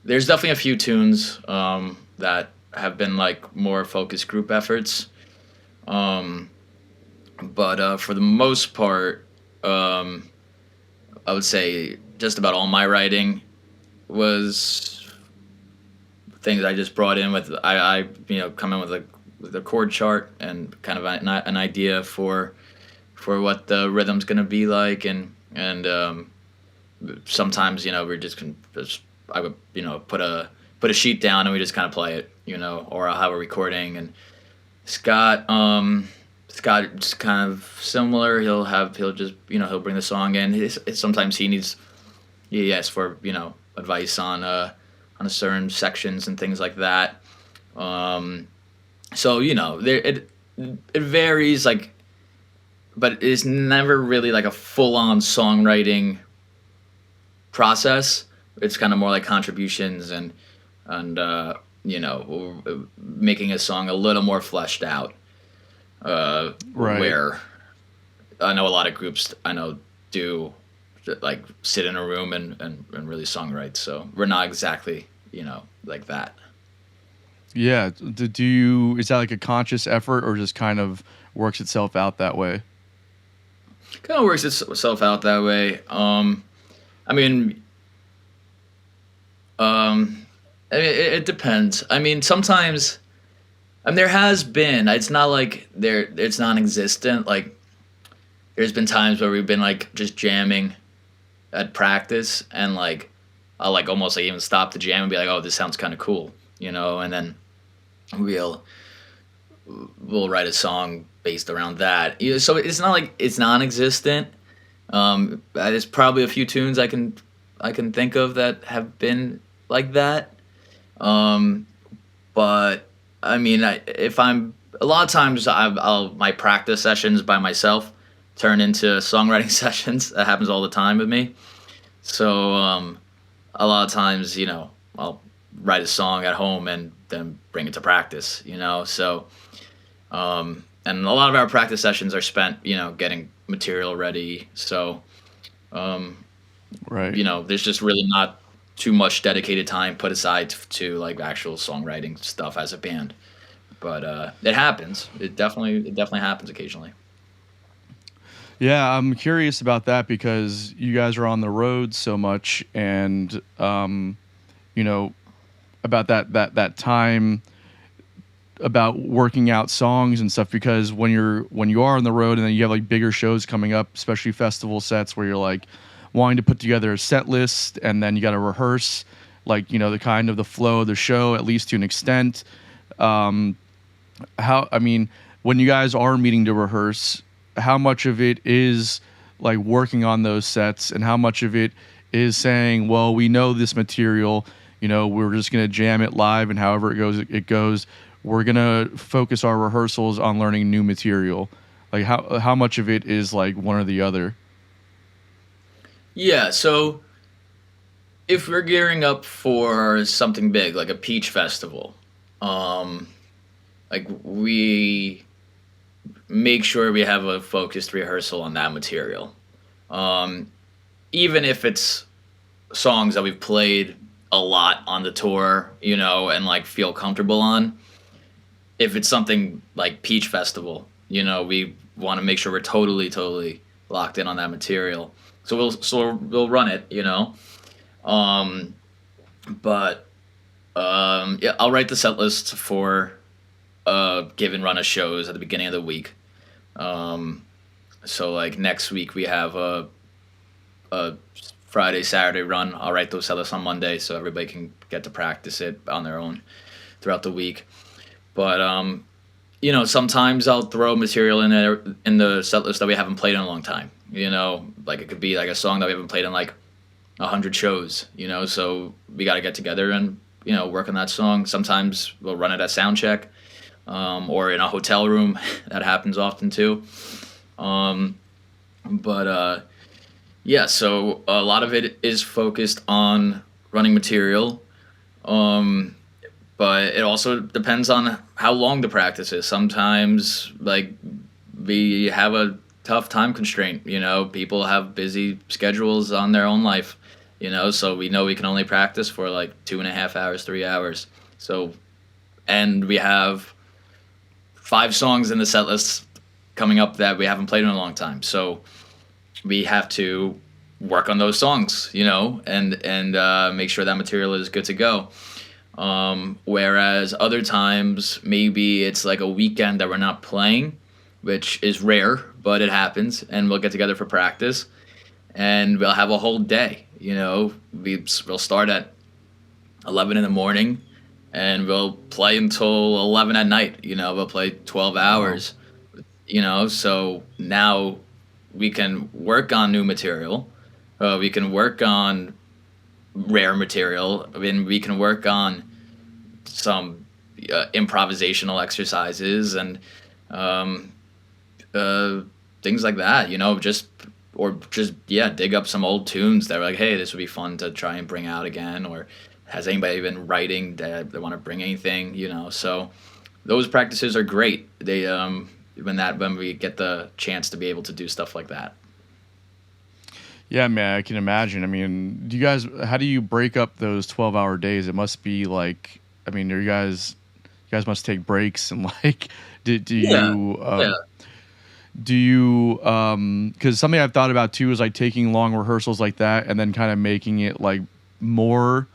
S3: there's definitely a few tunes that have been like more focused group efforts. But for the most part, I would say just about all my writing was things I just brought in with. I come in with a chord chart and kind of an idea for what the rhythm's gonna be like, and sometimes we're just I would put a sheet down and we just kind of play it, or I'll have a recording. And Scott just kind of similar. He'll just bring the song in. Sometimes he asks for advice on a certain sections and things like that. So it varies, like, but it's never really like a full-on songwriting process. It's kind of more like contributions and making a song a little more fleshed out. Right. Where I know a lot of groups do like sit in a room and really songwrite. So we're not exactly like that.
S1: Yeah. Is that like a conscious effort, or just kind of works itself out that way?
S3: Kind of works itself out that way. I mean, it depends. I mean, sometimes, and there has been. It's not like it's non-existent. Like, there's been times where we've been like just jamming at practice, and like I'll like almost like even stop the jam and be like, "Oh, this sounds kind of cool," and then we'll write a song based around that. So it's not like it's non-existent. There's probably a few tunes I can think of that have been like that. But I mean, if I'm a lot of times I'll my practice sessions by myself turn into songwriting sessions. That happens all the time with me. So a lot of times, I'll write a song at home and then bring it to practice. So and a lot of our practice sessions are spent, getting material ready. So
S1: Right.
S3: there's just really not too much dedicated time put aside to like actual songwriting stuff as a band. But it happens. It definitely happens occasionally.
S1: Yeah, I'm curious about that because you guys are on the road so much, and you know, about that time about working out songs and stuff. Because when you are on the road and then you have like bigger shows coming up, especially festival sets where you're like wanting to put together a set list, and then you got to rehearse like the kind of the flow of the show at least to an extent. When you guys are meeting to rehearse, how much of it is like working on those sets, and how much of it is saying, well, we know this material, we're just going to jam it live, and however it goes. We're going to focus our rehearsals on learning new material. Like how much of it is like one or the other?
S3: Yeah, so if we're gearing up for something big like a Peach Festival, like we make sure we have a focused rehearsal on that material. Even if it's songs that we've played a lot on the tour, and like feel comfortable on. If it's something like Peach Festival, we want to make sure we're totally locked in on that material. So we'll run it, But yeah, I'll write the set list for a given run of shows at the beginning of the week. So like next week we have a Friday, Saturday run. I'll write those set lists on Monday so everybody can get to practice it on their own throughout the week. But sometimes I'll throw material in there in the set list that we haven't played in a long time. Like it could be like a song that we haven't played in like 100 shows. So we got to get together and work on that song. Sometimes we'll run it at sound check, or in a hotel room. That happens often too. Yeah, so a lot of it is focused on running material. But it also depends on how long the practice is. Sometimes, like, we have a tough time constraint. People have busy schedules on their own life. So we know we can only practice for like 2.5 hours, 3 hours. So, and we have 5 songs in the set list coming up that we haven't played in a long time. So we have to work on those songs, and make sure that material is good to go. Whereas other times, maybe it's like a weekend that we're not playing, which is rare, but it happens, and we'll get together for practice, and we'll have a whole day. We'll start at 11 in the morning, and we'll play until 11 at night. We'll play 12 hours. So now we can work on new material. We can work on rare material. I mean, we can work on some improvisational exercises and things like that, dig up some old tunes that are like, hey, this would be fun to try and bring out again, or has anybody been writing that they want to bring anything, so those practices are great. They when we get the chance to be able to do stuff like that.
S1: Yeah, man, I can imagine. I mean, how do you break up those 12-hour days? It must be like, I mean, you guys must take breaks and like, do you, because something I've thought about too is like taking long rehearsals like that and then kind of making it like more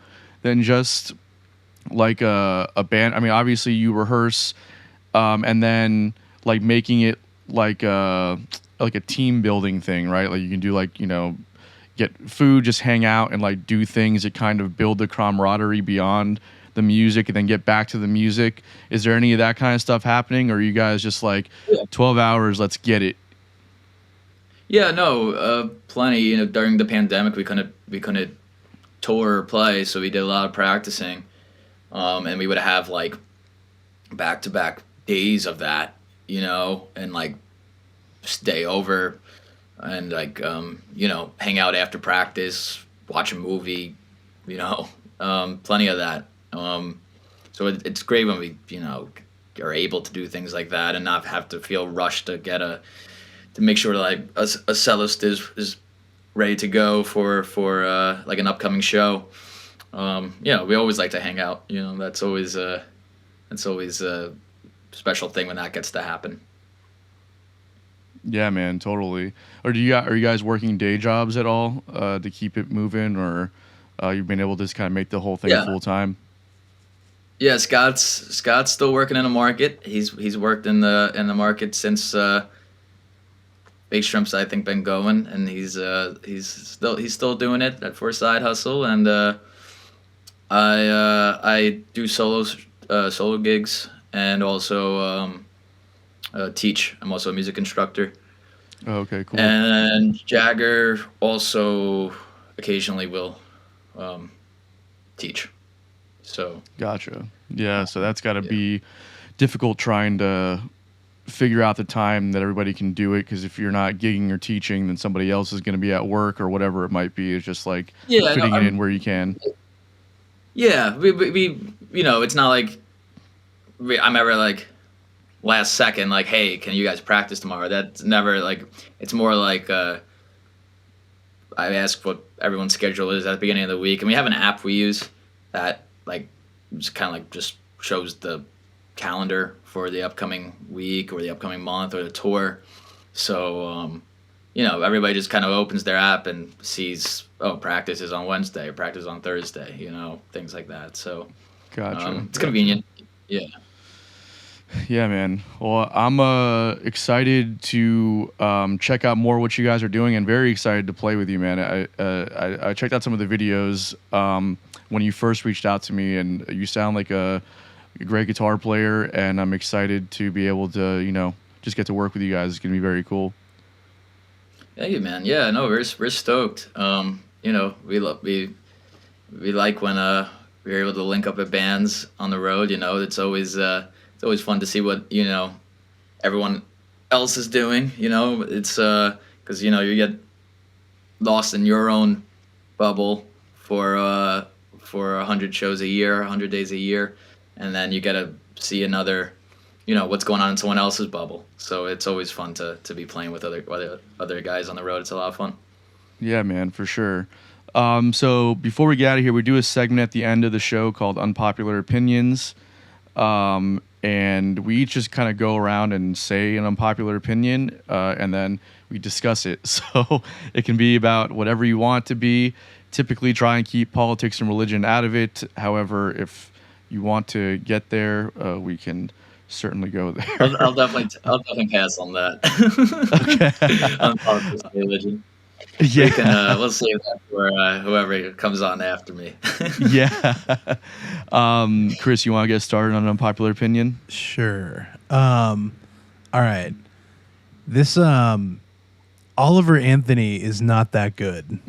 S1: than just like a band. I mean, obviously you rehearse, and then like making it like a team building thing, right? Like you can do like, get food, just hang out and like do things that kind of build the camaraderie beyond the music, and then get back to the music. Is there any of that kind of stuff happening, or are you guys just like 12 hours, let's get it?
S3: Yeah, no, plenty. During the pandemic, we couldn't tour or play, so we did a lot of practicing, and we would have like back-to-back days of that, and like stay over and like hang out after practice, watch a movie, plenty of that. So it's great when we are able to do things like that and not have to feel rushed to make sure like a cellist is ready to go for like an upcoming show. We always like to hang out. That's always a special thing when that gets to happen.
S1: Yeah, man, totally. Or are you guys working day jobs at all to keep it moving, or you've been able to just kind of make the whole thing full time?
S3: Yeah, Scott's still working in the market. He's worked in the market since Big Shrimp's I think been going, and he's still doing it for a side hustle. And I do solo gigs and also teach. I'm also a music instructor.
S1: Oh, okay, cool.
S3: And Jager also occasionally will teach. So
S1: Gotcha. Yeah, so that's got to be difficult trying to figure out the time that everybody can do it, because if you're not gigging or teaching, then somebody else is going to be at work or whatever it might be. It's just like fitting it in where you can.
S3: Yeah, we it's not like I'm ever like last second like, hey, can you guys practice tomorrow? That's never like. It's more like I ask what everyone's schedule is at the beginning of the week, and we have an app we use that like just kind of like just shows the calendar for the upcoming week or the upcoming month or the tour. So everybody just kind of opens their app and sees, oh, practice is on Wednesday or practice on Thursday, things like that. So
S1: Gotcha.
S3: it's convenient. Yeah.
S1: Yeah, man. Well, I'm excited to check out more what you guys are doing, and very excited to play with you, man. I checked out some of the videos when you first reached out to me, and you sound like a great guitar player, and I'm excited to be able to, just get to work with you guys. It's going to be very cool.
S3: Thank you, man. Yeah, no, we're stoked. We like when we're able to link up at bands on the road. It's always fun to see what everyone else is doing. It's because you get lost in your own bubble for 100 shows a year, 100 days a year, and then you get to see another, what's going on in someone else's bubble. So it's always fun to be playing with other guys on the road. It's a lot of fun.
S1: Yeah, man, for sure. So before we get out of here, we do a segment at the end of the show called Unpopular Opinions. And we each just kind of go around and say an unpopular opinion, and then we discuss it. So it can be about whatever you want it to be. Typically try and keep politics and religion out of it. However, if you want to get there, we can certainly go there.
S3: I'll definitely pass on that.
S1: Okay.
S3: On politics and religion.
S1: Yeah.
S3: We'll save that for whoever comes on after me.
S1: Yeah. Chris, you want to get started on an unpopular opinion?
S4: Sure. All right. This Oliver Anthony is not that good.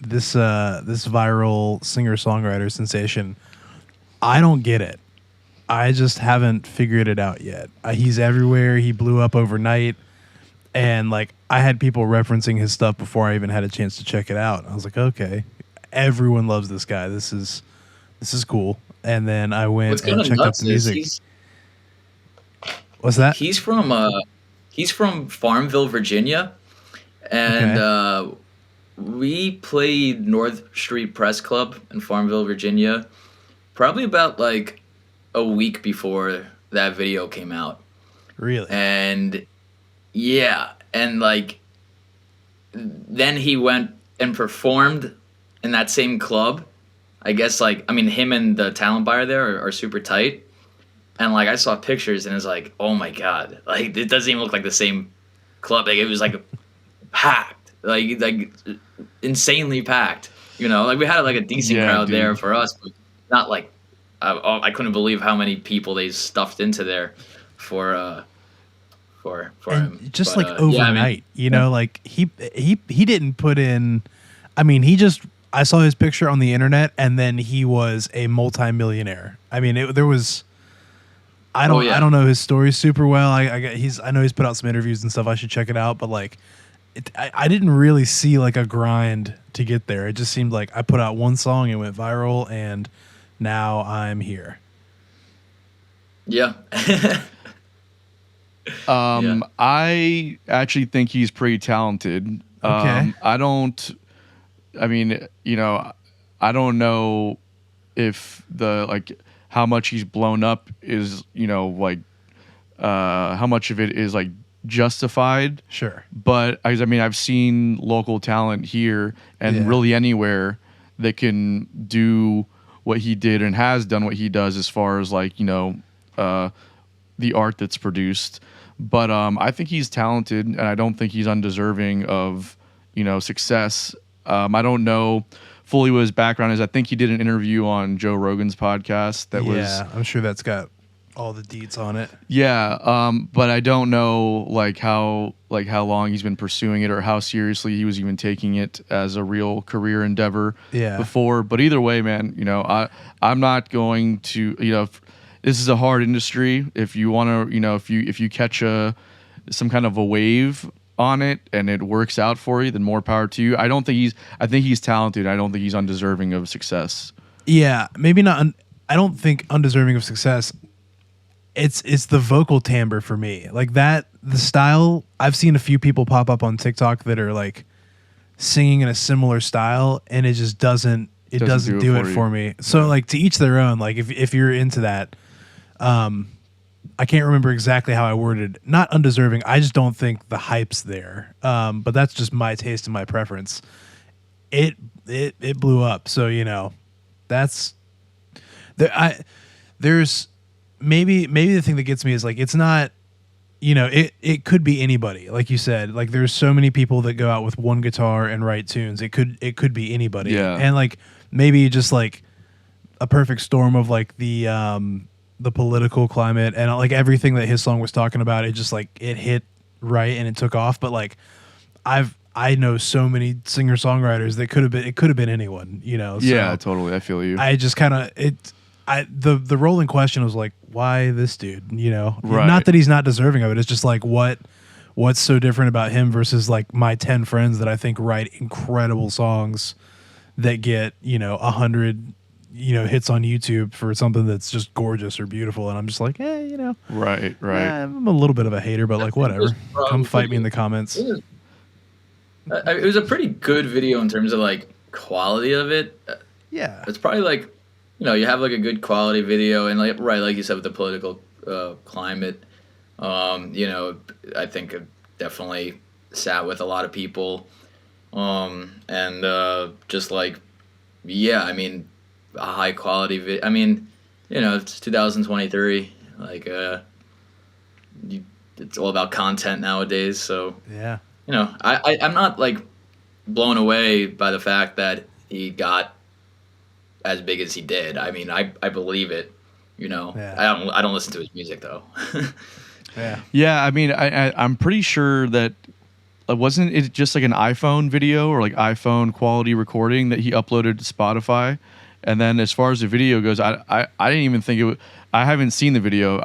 S4: This viral singer-songwriter sensation, I don't get it. I just haven't figured it out yet. He's everywhere. He blew up overnight. And like I had people referencing his stuff before I even had a chance to check it out. I was like, okay, everyone loves this guy. This is cool. And then I went and checked out the music. What's that?
S3: He's from Farmville, Virginia, and we played North Street Press Club in Farmville, Virginia, probably about like a week before that video came out.
S4: Really?
S3: And yeah, and like then he went and performed in that same club. I guess him and the talent buyer there are super tight. And like I saw pictures and it's like, oh my God, like it doesn't even look like the same club. Like it was like packed, like insanely packed. Like we had like a decent crowd there for us, but not like I couldn't believe how many people they stuffed into there for him.
S4: Just overnight, like he didn't put in. I mean, he just I saw his picture on the internet, and then he was a multimillionaire. I mean, there was. I don't know his story super well. I know he's put out some interviews and stuff. I should check it out. But like, I didn't really see like a grind to get there. It just seemed like I put out one song, it went viral, and now I'm here.
S3: Yeah.
S1: I actually think he's pretty talented.
S4: Okay.
S1: I don't know if how much he's blown up is, how much of it is like justified.
S4: Sure.
S1: But I've seen local talent here and really anywhere that can do what he did and has done what he does as far as like, the art that's produced. But I think he's talented, and I don't think he's undeserving of, success. I don't know fully what his background is. I think he did an interview on Joe Rogan's podcast that was.
S4: Yeah, I'm sure that's got all the deets on it.
S1: Yeah, but I don't know how long he's been pursuing it or how seriously he was even taking it as a real career endeavor before. But either way, man, I'm not going to, this is a hard industry. If you want to, if you catch some kind of a wave on it and it works out for you, then more power to you. I think he's talented. I don't think he's undeserving of success.
S4: Yeah, maybe not. I don't think undeserving of success. It's the vocal timbre for me. Like that, the style. I've seen a few people pop up on TikTok that are like singing in a similar style, and it just doesn't do it for me. So like, to each their own. Like if you're into that. I can't remember exactly how I worded. Not undeserving. I just don't think the hype's there. But that's just my taste and my preference. It blew up. So that's there's maybe the thing that gets me is like it's not. It could be anybody. Like you said, like there's so many people that go out with one guitar and write tunes. It could be anybody.
S1: Yeah.
S4: And like maybe just like a perfect storm of like the political climate and like everything that his song was talking about, it just like it hit right and it took off. But like I know so many singer songwriters that could have been anyone, So
S1: yeah, totally. I feel you.
S4: I just kind of the rolling question was like, why this dude?
S1: Right.
S4: Not that he's not deserving of it. It's just like what's so different about him versus like my 10 friends that I think write incredible songs that get 100 hits on YouTube for something that's just gorgeous or beautiful, and I'm just like,
S1: right.
S4: I'm a little bit of a hater, but like whatever. Come fight me in the comments.
S3: It was a pretty good video in terms of like quality of it.
S4: Yeah,
S3: it's probably like, you have like a good quality video, and like you said with the political climate, I think it definitely sat with a lot of people, and just like, I mean. A high quality video. I mean, it's 2023. Like, it's all about content nowadays. So
S4: yeah,
S3: I'm not like blown away by the fact that he got as big as he did. I mean, I believe it.
S4: Yeah.
S3: I don't listen to his music though.
S1: Yeah. I mean, I'm pretty sure that. Wasn't it just like an iPhone video or like iPhone quality recording that he uploaded to Spotify? And then as far as the video goes, I didn't even think it was, I haven't seen the video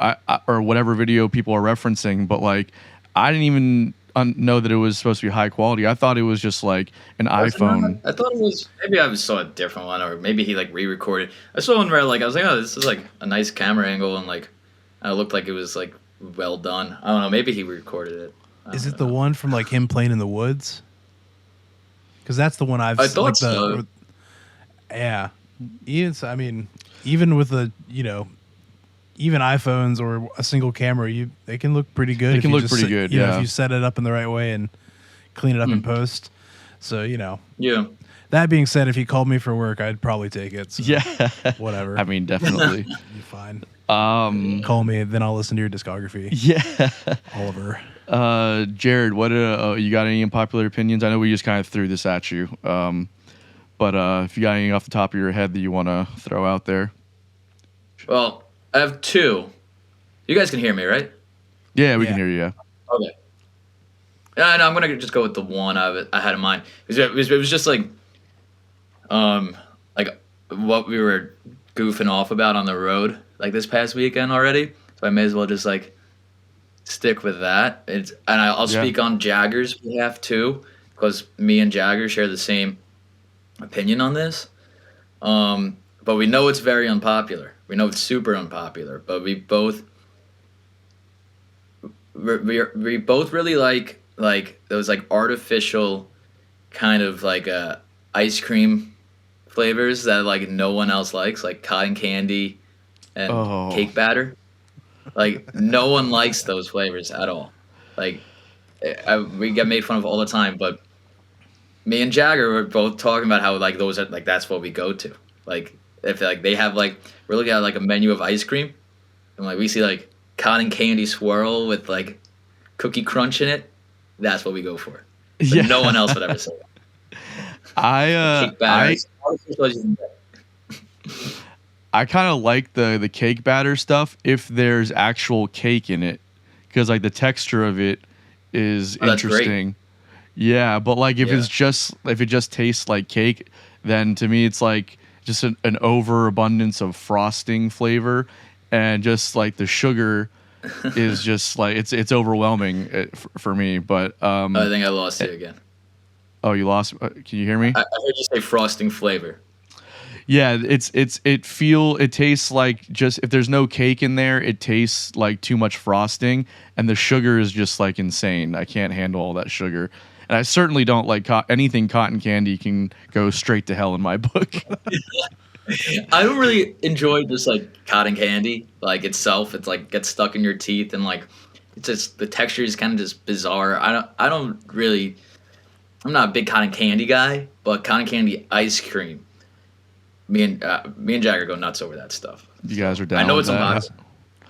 S1: or whatever video people are referencing, but like I didn't even know that it was supposed to be high quality. I thought it was just like an iPhone.
S3: I thought it was, maybe I saw a different one, or maybe he like re-recorded. I saw one where like I was like, oh, this is like a nice camera angle, and like it looked like it was like well done. I don't know, maybe he recorded it.
S4: Is it the one from like him playing in the woods? Because that's the one I
S3: thought
S4: like
S3: so.
S4: Yeah. Even with the even iPhones or a single camera, they can look pretty good.
S1: They can look pretty good,
S4: if you set it up in the right way and clean it up in post. So
S3: Yeah.
S4: That being said, if he called me for work, I'd probably take it. So
S1: Yeah.
S4: Whatever.
S1: I mean, definitely.
S4: You're fine.
S1: Call
S4: me, then I'll listen to your discography.
S1: Yeah.
S4: Oliver.
S1: Jared, what you got any unpopular opinions? I know we just kind of threw this at you. But if you got anything off the top of your head that you want to throw out there.
S3: Well, I have two. You guys can hear me, right?
S1: Yeah, we can hear you. Yeah.
S3: Okay. No, I'm gonna just go with the one I had in mind. It was just like, like what we were goofing off about on the road like this past weekend already. So I may as well just like stick with that. I'll speak on Jager's behalf too, because me and Jager share the same opinion on this. But we know it's very unpopular. We know it's super unpopular. But we both really like those like artificial kind of like ice cream flavors that like no one else likes, like cotton candy and cake batter. Like no one likes those flavors at all. Like we get made fun of all the time, but me and Jager were both talking about how like those are like that's what we go to. Like if like they have like we're looking at like a menu of ice cream, and like we see like cotton candy swirl with like cookie crunch in it, that's what we go for. But no one else would ever say that.
S1: I kind of like the cake batter stuff if there's actual cake in it, because like the texture of it is interesting. Yeah, but like if it just tastes like cake, then to me it's like just an overabundance of frosting flavor, and just like the sugar is just like it's overwhelming for me. But
S3: I think I lost you again.
S1: Oh, you lost? Can you hear me?
S3: I heard you say frosting flavor.
S1: Yeah, it tastes like, just if there's no cake in there, it tastes like too much frosting, and the sugar is just like insane. I can't handle all that sugar. And I certainly don't like anything cotton candy. Can go straight to hell in my book.
S3: I don't really enjoy just like cotton candy like itself. It's like gets stuck in your teeth, and like it's just the texture is kind of just bizarre. I'm not a big cotton candy guy, but cotton candy ice cream, me and Jager go nuts over that stuff.
S1: You guys are down.
S3: I know
S1: with
S3: it's
S1: that.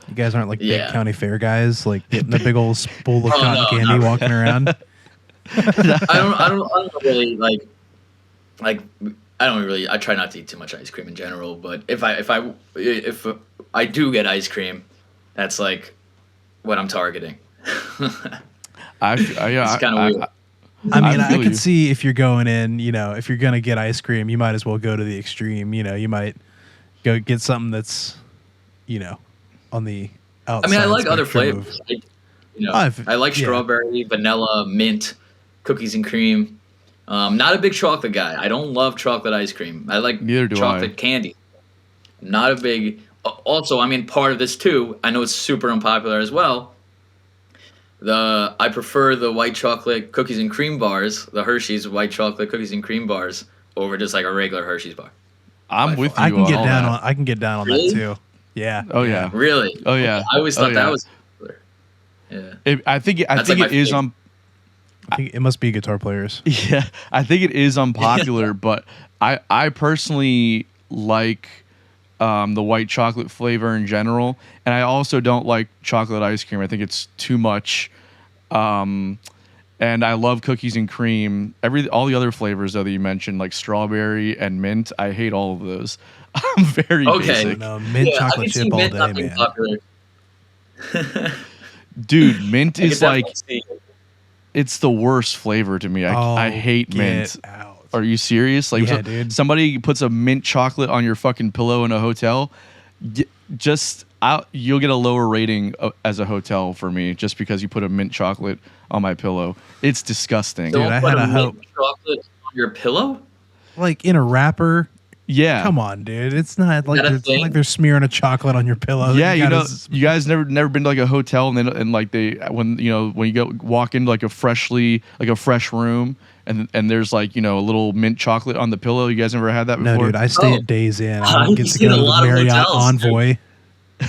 S4: You guys aren't like big county fair guys, like getting a big old spool of cotton candy walking around.
S3: I don't really like I try not to eat too much ice cream in general, but if I do get ice cream, that's like what I'm targeting. It's kind of weird.
S4: I mean, I could see if you're going in, if you're going to get ice cream, you might as well go to the extreme. You might go get something that's, on the outside.
S3: I mean, I like other flavors. I like strawberry, vanilla, mint, cookies and cream. Not a big chocolate guy. I don't love chocolate ice cream. I like chocolate candy. Not a big. Also, I mean, part of this too. I know it's super unpopular as well. I prefer the white chocolate cookies and cream bars, the Hershey's white chocolate cookies and cream bars, over just like a regular Hershey's bar.
S1: I'm with you.
S4: I can get down on that too. Yeah.
S1: Oh yeah.
S3: Really?
S1: Oh yeah.
S3: I always thought that was popular. Yeah.
S1: I think it is on.
S4: I think it must be guitar players.
S1: Yeah, I think it is unpopular, but I personally like the white chocolate flavor in general, and I also don't like chocolate ice cream. I think it's too much. And I love cookies and cream. All the other flavors though that you mentioned, like strawberry and mint, I hate all of those. I'm very basic.
S4: No, mint chocolate chip all day, man.
S3: Popular.
S1: Dude, mint is like. It's the worst flavor to me. I hate mint.
S4: Out.
S1: Are you serious? Like,
S4: dude.
S1: Somebody puts a mint chocolate on your fucking pillow in a hotel, you'll get a lower rating as a hotel for me just because you put a mint chocolate on my pillow. It's disgusting.
S3: Don't
S4: Dude, I
S3: put
S4: had
S3: a
S4: a
S3: mint chocolate on your pillow?
S4: Like in a wrapper.
S1: Yeah.
S4: Come on, dude. It's not like they're smearing a chocolate on your pillow.
S1: Yeah, you guys never been to like a hotel when you walk into like a fresh room and there's like, a little mint chocolate on the pillow. You guys never had that before?
S4: No, dude. I stay at Days Inn. I don't get to
S3: seen
S4: go
S3: a
S4: to
S3: lot
S4: the
S3: of
S4: Marriott
S3: hotels,
S4: Envoy.
S3: You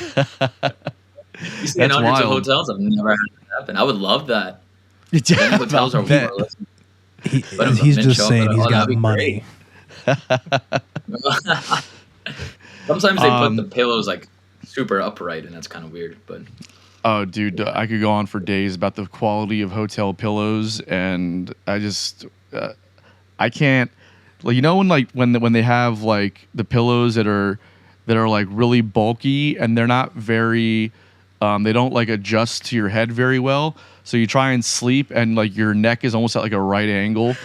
S3: see hundreds
S1: wild.
S3: of hotels. I've never had that happen. I would love that.
S1: Yeah,
S3: Hotels are worthless.
S4: He's just saying he's got money.
S3: Sometimes they put the pillows like super upright, and that's kind of weird. But
S1: oh, dude, I could go on for days about the quality of hotel pillows, and I just I can't. Like, when they have like the pillows that are like really bulky and they're not very they don't like adjust to your head very well, so you try and sleep and like your neck is almost at like a right angle.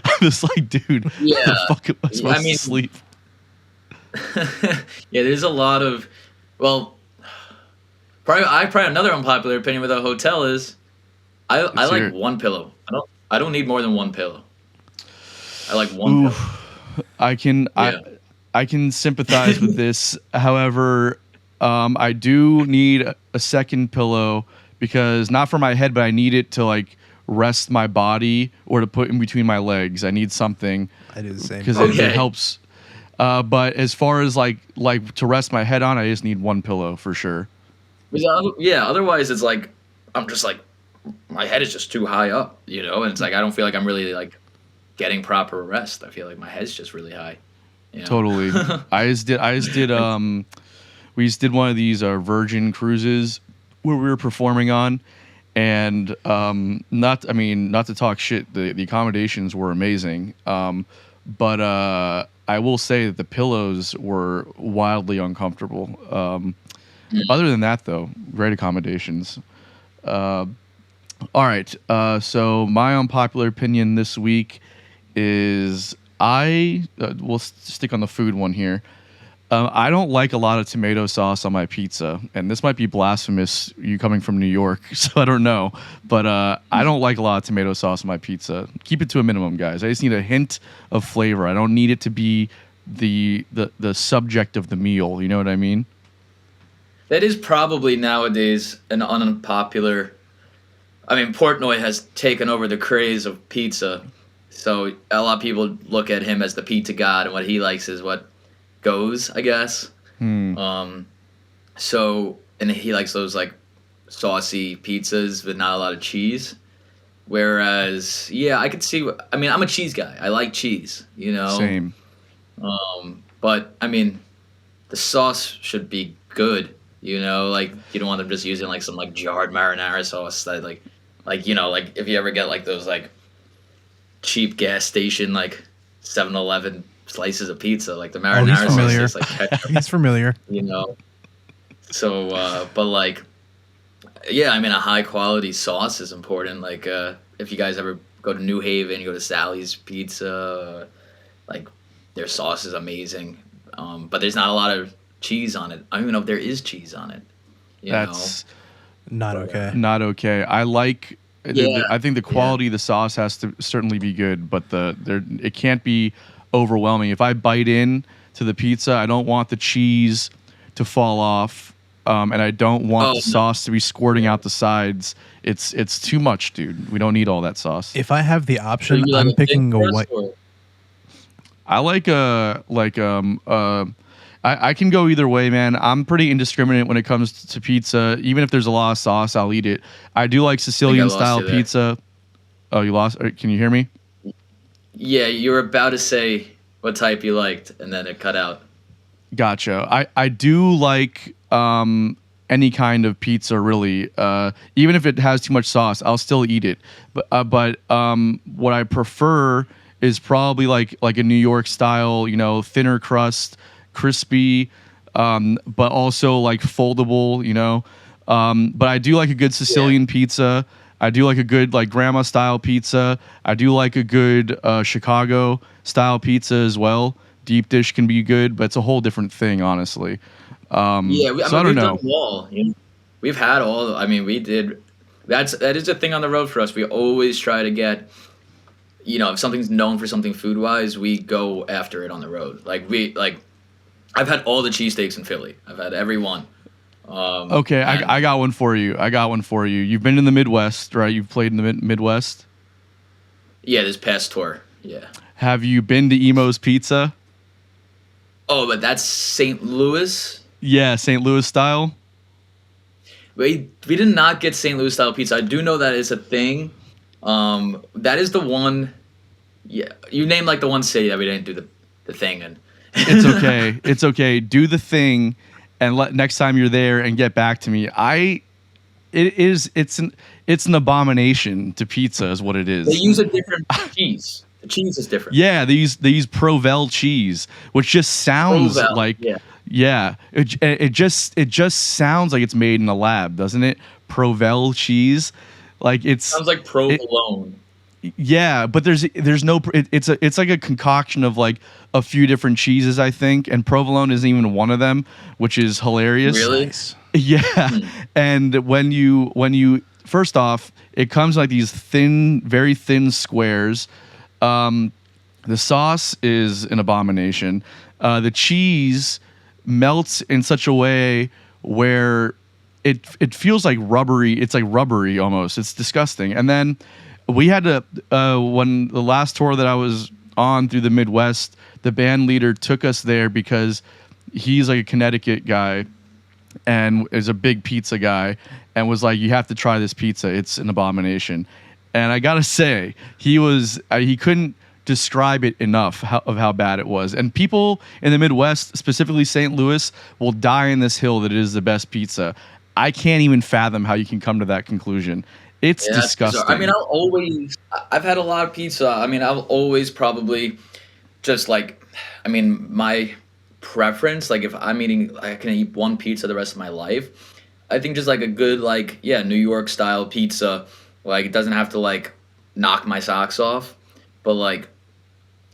S1: I'm was like, dude, how
S3: Yeah.
S1: the fuck am I supposed
S3: I mean-
S1: to sleep?
S3: Yeah, there's a lot of, well, probably another unpopular opinion with a hotel is, I
S1: hear
S3: like
S1: it.
S3: one pillow. I don't need more than one pillow. I like one pillow.
S1: I can
S3: Yeah.
S1: I can sympathize with this. However, I do need a second pillow because not for my head, but I need it to like rest my body or to put in between my legs. I need something
S4: I do the same.
S1: because
S3: Okay.
S1: it helps. But as far as like to rest my head on, I just need one pillow for sure.
S3: Yeah, otherwise it's like, I'm just like, my head is just too high up, you know? And it's like, I don't feel like I'm really like getting proper rest. I feel like my head's just really high. You know?
S1: Totally. I just did we just did one of these Virgin cruises where we were performing on, and not to talk shit, the accommodations were amazing. But I will say that the pillows were wildly uncomfortable. Other than that though, great accommodations. All right. So my unpopular opinion this week is we'll stick on the food one here. I don't like a lot of tomato sauce on my pizza, and this might be blasphemous, you coming from New York, so I don't know. But I don't like a lot of tomato sauce on my pizza. Keep it to a minimum, guys. I just need a hint of flavor. I don't need it to be the subject of the meal. You know what I mean?
S3: That is probably nowadays an unpopular. I mean, Portnoy has taken over the craze of pizza, so a lot of people look at him as the pizza god, and what he likes is what goes, I guess. So, and he likes those like saucy pizzas with not a lot of cheese. Whereas, yeah, I could see. I mean, I'm a cheese guy. I like cheese, you know.
S1: Same.
S3: But I mean, the sauce should be good. You know, like you don't want them just using like some like jarred marinara sauce that like you know, like if you ever get like those like cheap gas station like 7-Eleven slices of pizza, like the marinara sauce
S4: familiar.
S3: is like ketchup,
S4: He's familiar.
S3: you know. So, but like, yeah, I mean, a high quality sauce is important. Like, if you guys ever go to New Haven, you go to Sally's Pizza, like their sauce is amazing. But there's not a lot of cheese on it. I don't even know if there is cheese on it. You
S1: That's
S4: Not okay.
S1: not okay. I like.
S3: Yeah.
S1: I think the quality of the sauce has to certainly be good, but it can't be overwhelming. If I bite in to the pizza, I don't want the cheese to fall off, and I don't want the sauce to be squirting out the sides. It's too much, dude. We don't need all that sauce.
S4: If I have the
S3: So
S4: option,
S3: you like
S4: I'm picking a
S3: thin
S4: white.
S3: crust or-
S1: I like I can go either way, man. I'm pretty indiscriminate when it comes to pizza. Even if there's a lot of sauce, I'll eat it. I do like Sicilian
S3: lost
S1: style
S3: you there.
S1: pizza. Oh, you lost? Can you hear me?
S3: Yeah, you were about to say what type you liked, and then it cut out.
S1: Gotcha. I do like any kind of pizza, really. Even if it has too much sauce, I'll still eat it. But what I prefer is probably like a New York style, you know, thinner crust, crispy, but also like foldable, you know. But I do like a good Sicilian pizza. I do like a good like grandma style pizza. I do like a good Chicago style pizza as well. Deep dish can be good, but it's a whole different thing, honestly.
S3: Yeah,
S1: so I don't
S3: we've
S1: know.
S3: done them all. You know? We've had all. I mean, we did. That is a thing on the road for us. We always try to get. You know, if something's known for something food wise, we go after it on the road. I've had all the cheesesteaks in Philly. I've had every one.
S1: Okay,
S3: and-
S1: I got one for you. You've been in the Midwest, right? You've played in the Midwest.
S3: Yeah, this past tour. Yeah.
S1: Have you been to Emo's Pizza?
S3: Oh, but that's St. Louis.
S1: Yeah, St. Louis style.
S3: We did not get St. Louis style pizza. I do know that is a thing. That is the one. Yeah, you named like the one city that we didn't do the thing in.
S1: It's okay. It's okay. Do the thing, and next time you're there and get back to me. It's an abomination to pizza, is what it is.
S3: They use a different cheese. The cheese is different.
S1: Yeah, they use Provel cheese, which just sounds
S3: Provel,
S1: like
S3: yeah.
S1: It just sounds like it's made in a lab, doesn't it? Provel cheese, like it's
S3: Sounds like provolone.
S1: Yeah, but there's no it's like a concoction of like a few different cheeses, I think, and provolone isn't even one of them, which is hilarious.
S3: Really?
S4: Nice.
S1: Yeah. And when you first off, it comes like these very thin squares. The sauce is an abomination. The cheese melts in such a way where it feels like rubbery. It's like rubbery almost. It's disgusting. And then we had to when the last tour that I was on through the Midwest, the band leader took us there because he's like a Connecticut guy and is a big pizza guy and was like, you have to try this pizza. It's an abomination. And I gotta say, he couldn't describe it enough of how bad it was. And people in the Midwest, specifically St. Louis, will die on this hill that it is the best pizza. I can't even fathom how you can come to that conclusion. It's disgusting.
S3: I mean, I've had a lot of pizza. I mean, I'll always probably just like, I mean, my preference, like if I'm eating, I can eat one pizza the rest of my life. I think just like a good, like, yeah, New York style pizza, like it doesn't have to like knock my socks off, but like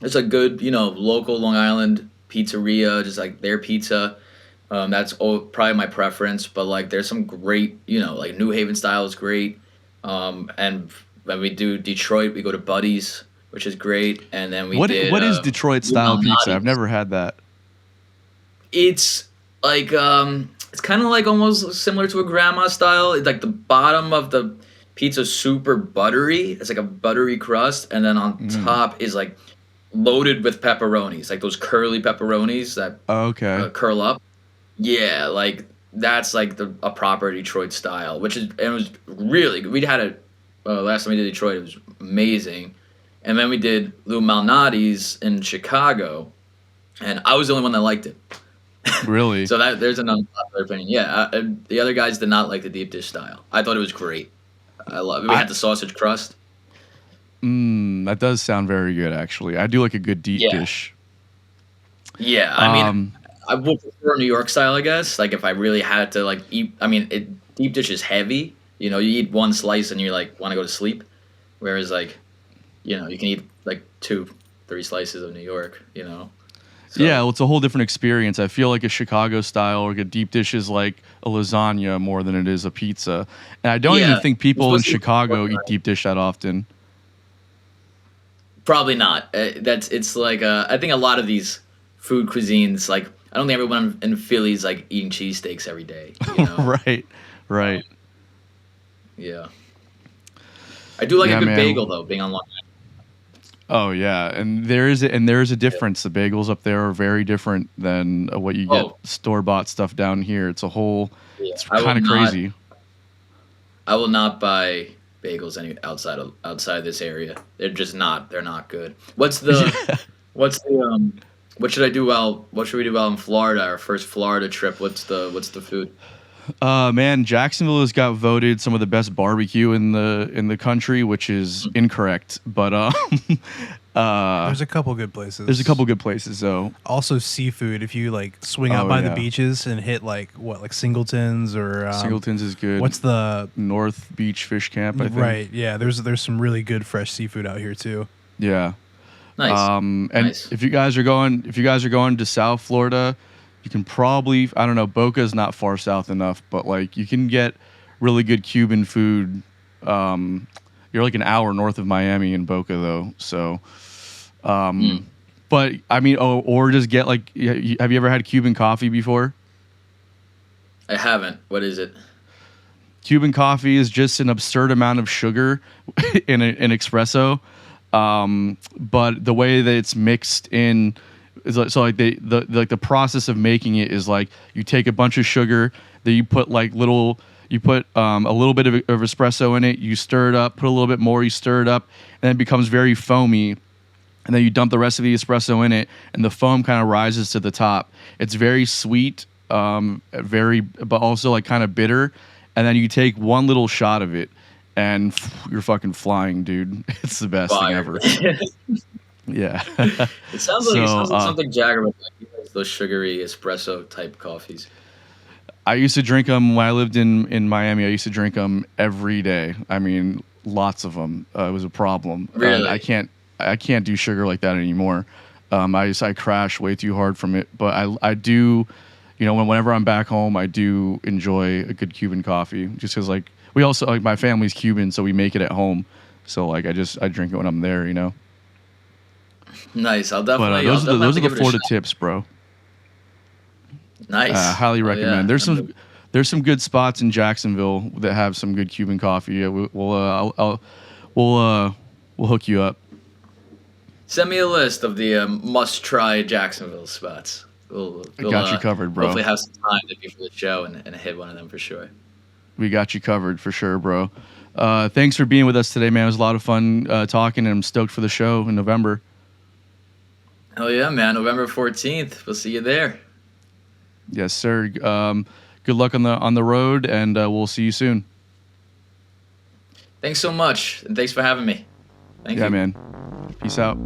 S3: it's a good, local Long Island pizzeria, just like their pizza. That's probably my preference, but like there's some great, like New Haven style is great. And when we do Detroit, we go to Buddy's, which is great. And then
S1: what is Detroit style pizza? I've never had that.
S3: It's like it's kind of like almost similar to a grandma style. It's like the bottom of the pizza is super buttery. It's like a buttery crust, and then on top is like loaded with pepperonis, like those curly pepperonis that curl up. Yeah, like that's like a proper Detroit style, it was really good. We had it last time we did Detroit. It was amazing, and then we did Lou Malnati's in Chicago, and I was the only one that liked it.
S1: Really?
S3: So there's an unpopular opinion. Yeah, the other guys did not like the deep dish style. I thought it was great. I love it. We had the sausage crust.
S1: That does sound very good, actually. I do like a good deep dish.
S3: Yeah, I mean, I would prefer New York style, I guess. Like if I really had to like eat, I mean, deep dish is heavy. You eat one slice and you like want to go to sleep. Whereas like, you can eat like 2-3 slices of New York. So,
S1: yeah, well, it's a whole different experience. I feel like a Chicago style or a deep dish is like a lasagna more than it is a pizza. And I don't even think people in Chicago eat deep dish that often.
S3: Probably not. It's like I think a lot of these food cuisines, like I don't think everyone in Philly is like eating cheesesteaks every day.
S1: Right.
S3: Yeah. I do like a good bagel though, being on Long Island.
S1: Oh yeah, and there is a difference. The bagels up there are very different than what you get store-bought stuff down here. It's it's kind of crazy.
S3: I will not buy bagels outside this area. They're just not. They're not good. What should I do what should we do while in Florida? Our first Florida trip. What's the food?
S1: Man, Jacksonville has got voted some of the best barbecue in the country, which is incorrect. But
S4: there's a couple good places.
S1: There's a couple good places, though.
S4: Also, seafood. If you like swing out by the beaches and hit like Singleton's or
S1: Singleton's is good.
S4: What's the
S1: North Beach Fish Camp? I think.
S4: Right. Yeah. There's some really good fresh seafood out here too.
S1: Yeah.
S3: Nice.
S1: And if you guys are going to South Florida, you can probably, I don't know, Boca is not far south enough, but like you can get really good Cuban food. You're like an hour north of Miami in Boca though. So, but I mean, or just get like, have you ever had Cuban coffee before?
S3: I haven't. What is it?
S1: Cuban coffee is just an absurd amount of sugar in an espresso. But the way that it's mixed in is like, so like the process of making it is like you take a bunch of sugar, then you put a little bit of espresso in it, you stir it up, put a little bit more, you stir it up, and it becomes very foamy, and then you dump the rest of the espresso in it, and the foam kind of rises to the top. It's very sweet, but also like kind of bitter, and then you take one little shot of it, and you're fucking flying, dude. It's the best thing ever. Yeah.
S3: It sounds like something Jager would like. He likes those sugary espresso type coffees.
S1: I used to drink them when I lived in Miami. I used to drink them every day. I mean, lots of them. It was a problem.
S3: Really?
S1: I can't do sugar like that anymore. I crash way too hard from it. But I do, whenever I'm back home, I do enjoy a good Cuban coffee. Just because like we also like my family's Cuban, so we make it at home. So like I drink it when I'm there.
S3: Nice. I'll
S1: But
S3: definitely.
S1: those are the
S3: give it a
S1: Florida
S3: shot.
S1: tips, bro.
S3: Nice.
S1: Highly
S3: Oh,
S1: recommend.
S3: yeah.
S1: There's some good spots in Jacksonville that have some good Cuban coffee. Yeah, we'll hook you up.
S3: Send me a list of the must-try Jacksonville spots.
S1: I got you covered, bro.
S3: Hopefully have some time before the show and hit one of them for sure.
S1: We got you covered for sure, bro. Thanks for being with us today, man. It was a lot of fun talking, and I'm stoked for the show in November.
S3: Hell yeah, man. November 14th. We'll see you there.
S1: Yes, sir. Good luck on the road, and we'll see you soon.
S3: Thanks so much, and thanks for having me. Thank you.
S1: Yeah, man. Peace out.